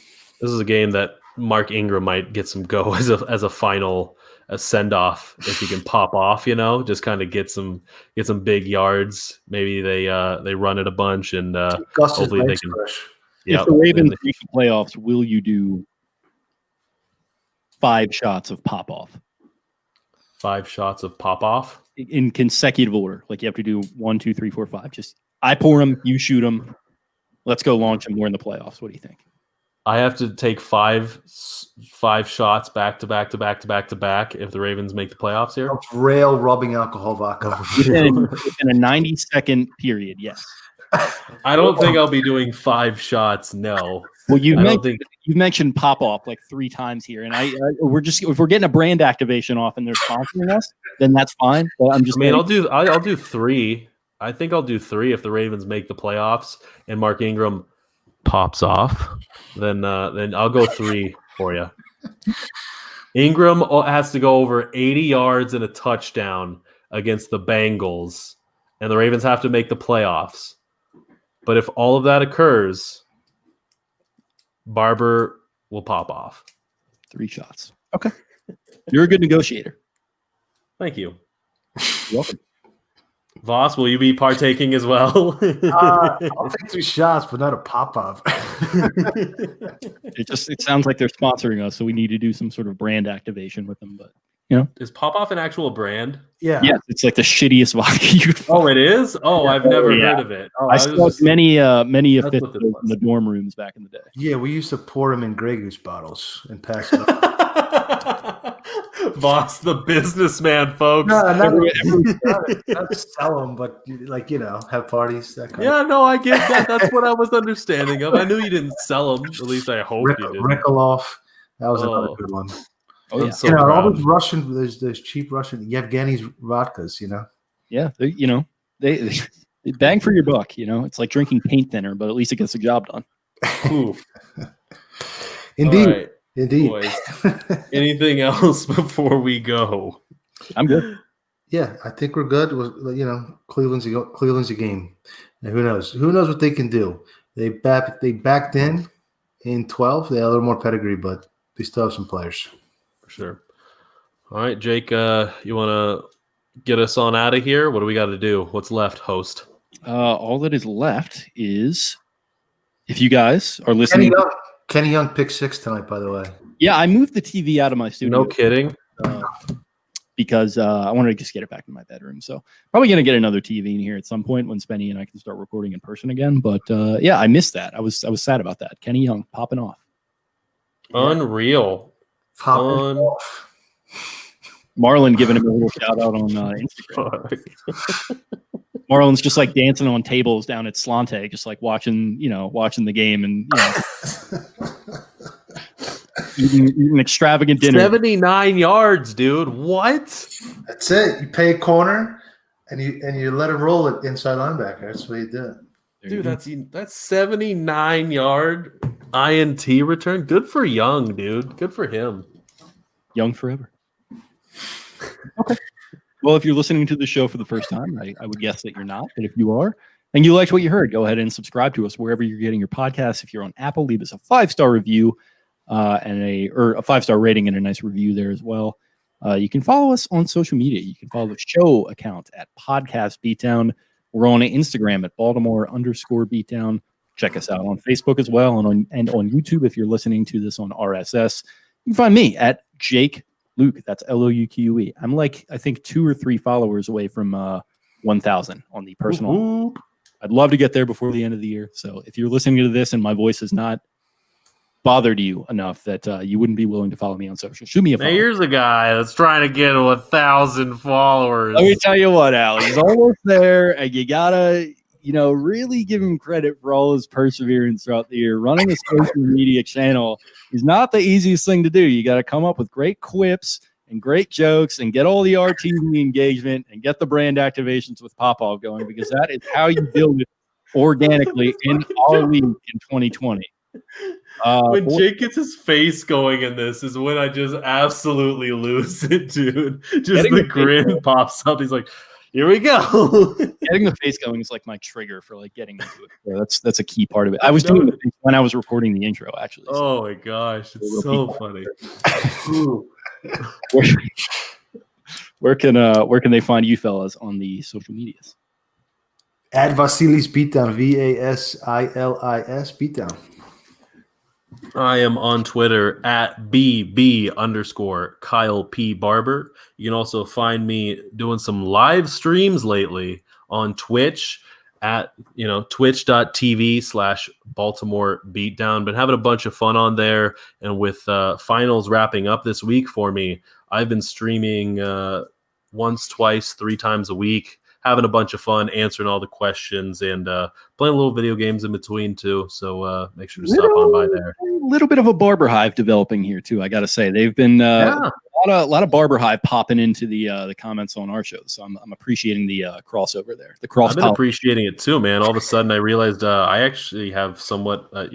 S3: This is a game that Mark Ingram might get some go as a final send-off if he can pop off, just kind of get some big yards. Maybe they run it a bunch and hopefully they can.
S1: If the Ravens make the playoffs, will you do 5 shots of pop-off?
S3: 5 shots of pop-off?
S1: In consecutive order. Like you have to do 1, 2, 3, 4, 5. Just I pour them, you shoot them. Let's go launch them. We're in the playoffs. What do you think?
S3: I have to take 5 shots back to back if the Ravens make the playoffs here.
S2: Rail rubbing alcohol vodka.
S1: In a 90-second period, yes.
S3: I don't think I'll be doing 5 shots. No.
S1: Well, you mentioned pop off like 3 times here, and if we're getting a brand activation off and they're sponsoring us, then that's fine. But I'll
S3: do 3. I think I'll do 3 if the Ravens make the playoffs and Mark Ingram pops off. Then I'll go 3 for you. Ingram has to go over 80 yards and a touchdown against the Bengals, and the Ravens have to make the playoffs. But if all of that occurs, Barber will pop off.
S1: 3 shots. Okay. You're a good negotiator.
S3: Thank you.
S1: You're welcome.
S3: Voss, will you be partaking as well?
S2: I'll take 3 shots, but not a pop-off.
S1: It sounds like they're sponsoring us, so we need to do some sort of brand activation with them. But
S3: Is Pop-Off an actual brand?
S2: Yeah.
S1: Yes, it's like the shittiest vodka you'd find.
S3: Oh, it is? Oh, I've never heard of it. Oh,
S1: I saw many
S3: That's
S1: fifth
S3: what this
S1: in
S3: was.
S1: the dorm rooms back in the day.
S2: Yeah, we used to pour them in Grey Goose bottles and pass them.
S3: Voss, the businessman, folks.
S2: No, not sell them, but like have parties. That kind
S3: Yeah, no, I get that. That's what I was understanding of. I knew you didn't sell them. At least I hope you didn't.
S2: Rikolov. That was another good one.
S1: Oh yeah,
S3: I'm so
S2: all
S3: proud.
S2: those Russian, there's cheap Russian Yevgeny's vodkas.
S1: yeah. They bang for your buck. It's like drinking paint thinner, but at least it gets the job done.
S3: Oof.
S2: Indeed,
S3: All right,
S2: indeed.
S3: boys. Anything else before we go?
S1: I'm good.
S2: Yeah, I think we're good. Cleveland's a game, and who knows? Who knows what they can do? They backed in 12. They had a little more pedigree, but they still have some players.
S3: For sure. All right, Jake, you want to get us on out of here? What do we got to do? What's left, host?
S1: All that is left is, if you guys are listening.
S2: Kenny Young picked 6 tonight, by the way.
S1: Yeah, I moved the TV out of my studio.
S3: No kidding.
S1: Because I wanted to just get it back in my bedroom. So probably going to get another TV in here at some point when Spenny and I can start recording in person again. But yeah, I missed that. I was sad about that. Kenny Young popping off.
S3: Unreal.
S2: Popping off.
S1: Marlon giving him a little shout out on Instagram. Marlon's just like dancing on tables down at Slante, just like watching the game and eating extravagant dinner.
S3: 79 yards, dude. What?
S2: That's it. You pay a corner and you let it roll it inside linebacker. That's what you do.
S3: Dude, that's 79 yard INT return. Good for Young, dude. Good for him.
S1: Young forever. Okay. Well, if you're listening to the show for the first time, I would guess that you're not. But if you are and you liked what you heard, go ahead and subscribe to us wherever you're getting your podcasts. If you're on Apple, leave us a 5-star review and a 5-star rating and a nice review there as well. You can follow us on social media. You can follow the show account at Podcast Beatdown. We're on Instagram at Baltimore_Beatdown. Check us out on Facebook as well and on YouTube if you're listening to this on RSS. You can find me at Jake Luke. That's LOUQUE. I'm like, I think 2 or 3 followers away from 1,000 on the personal.
S3: Woo-hoo.
S1: I'd love to get there before the end of the year. So if you're listening to this and my voice has not bothered you enough that you wouldn't be willing to follow me on social, shoot me a follow.
S3: Here's a guy that's trying to get to 1,000 followers.
S1: Let me tell you what, Al, he's almost there, and you gotta, really give him credit for all his perseverance throughout the year. Running a social media channel is not the easiest thing to do. You got to come up with great quips and great jokes and get all the RTV engagement and get the brand activations with Popov going, because that is how you build it organically in our league in 2020.
S3: When Jake gets his face going in this is when I just absolutely lose it, dude. Just the grin pops up. He's like, here we go.
S1: Getting the face going is like my trigger for like getting into it. So that's a key part of it. I was doing it when I was recording the intro, actually. So.
S3: Oh my gosh, it's so funny.
S1: Where can they find you fellas on the social medias?
S2: At Vasilis Beatdown, Vasilis Beatdown.
S3: I am on Twitter at BB_Kyle P. Barber. You can also find me doing some live streams lately on Twitch at twitch.tv/Baltimore Beatdown. Been having a bunch of fun on there, and with finals wrapping up this week for me, I've been streaming once, twice, 3 times a week. Having a bunch of fun, answering all the questions, and playing little video games in between too. So make sure to stop on by there.
S1: A little bit of a Barber Hive developing here too. I got to say, they've been a lot of Barber Hive popping into the comments on our shows. So I'm appreciating the crossover there.
S3: I've been appreciating it too, man. All of a sudden, I realized I actually have somewhat, that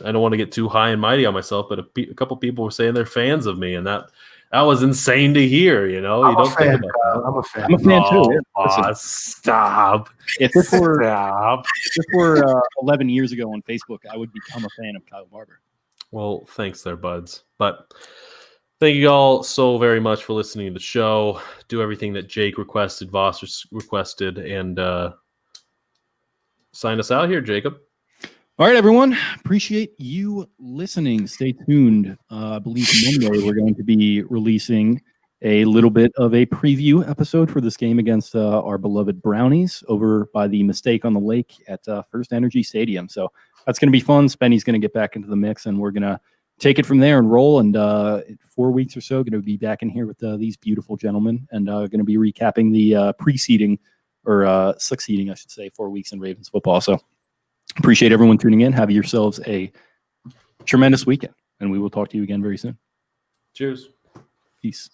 S3: I don't want to get too high and mighty on myself, but a couple people were saying they're fans of me, and that was insane to hear. You don't think about that.
S2: I'm a fan.
S1: I'm a fan too.
S3: Yeah. Stop.
S1: If this were 11 years ago on Facebook, I would become a fan of Kyle Barber.
S3: Well, thanks there, buds. But thank you all so very much for listening to the show. Do everything that Jake requested, Voss requested, and sign us out here, Jacob.
S1: All right, everyone. Appreciate you listening. Stay tuned. I believe Monday we're going to be releasing a little bit of a preview episode for this game against our beloved Brownies over by the Mistake on the Lake at First Energy Stadium. So that's going to be fun. Spenny's going to get back into the mix, and we're going to take it from there and roll. And 4 weeks or so, going to be back in here with these beautiful gentlemen, and going to be recapping the preceding or succeeding, I should say, 4 weeks in Ravens football. So appreciate everyone tuning in. Have yourselves a tremendous weekend, and we will talk to you again very soon.
S3: Cheers.
S1: Peace.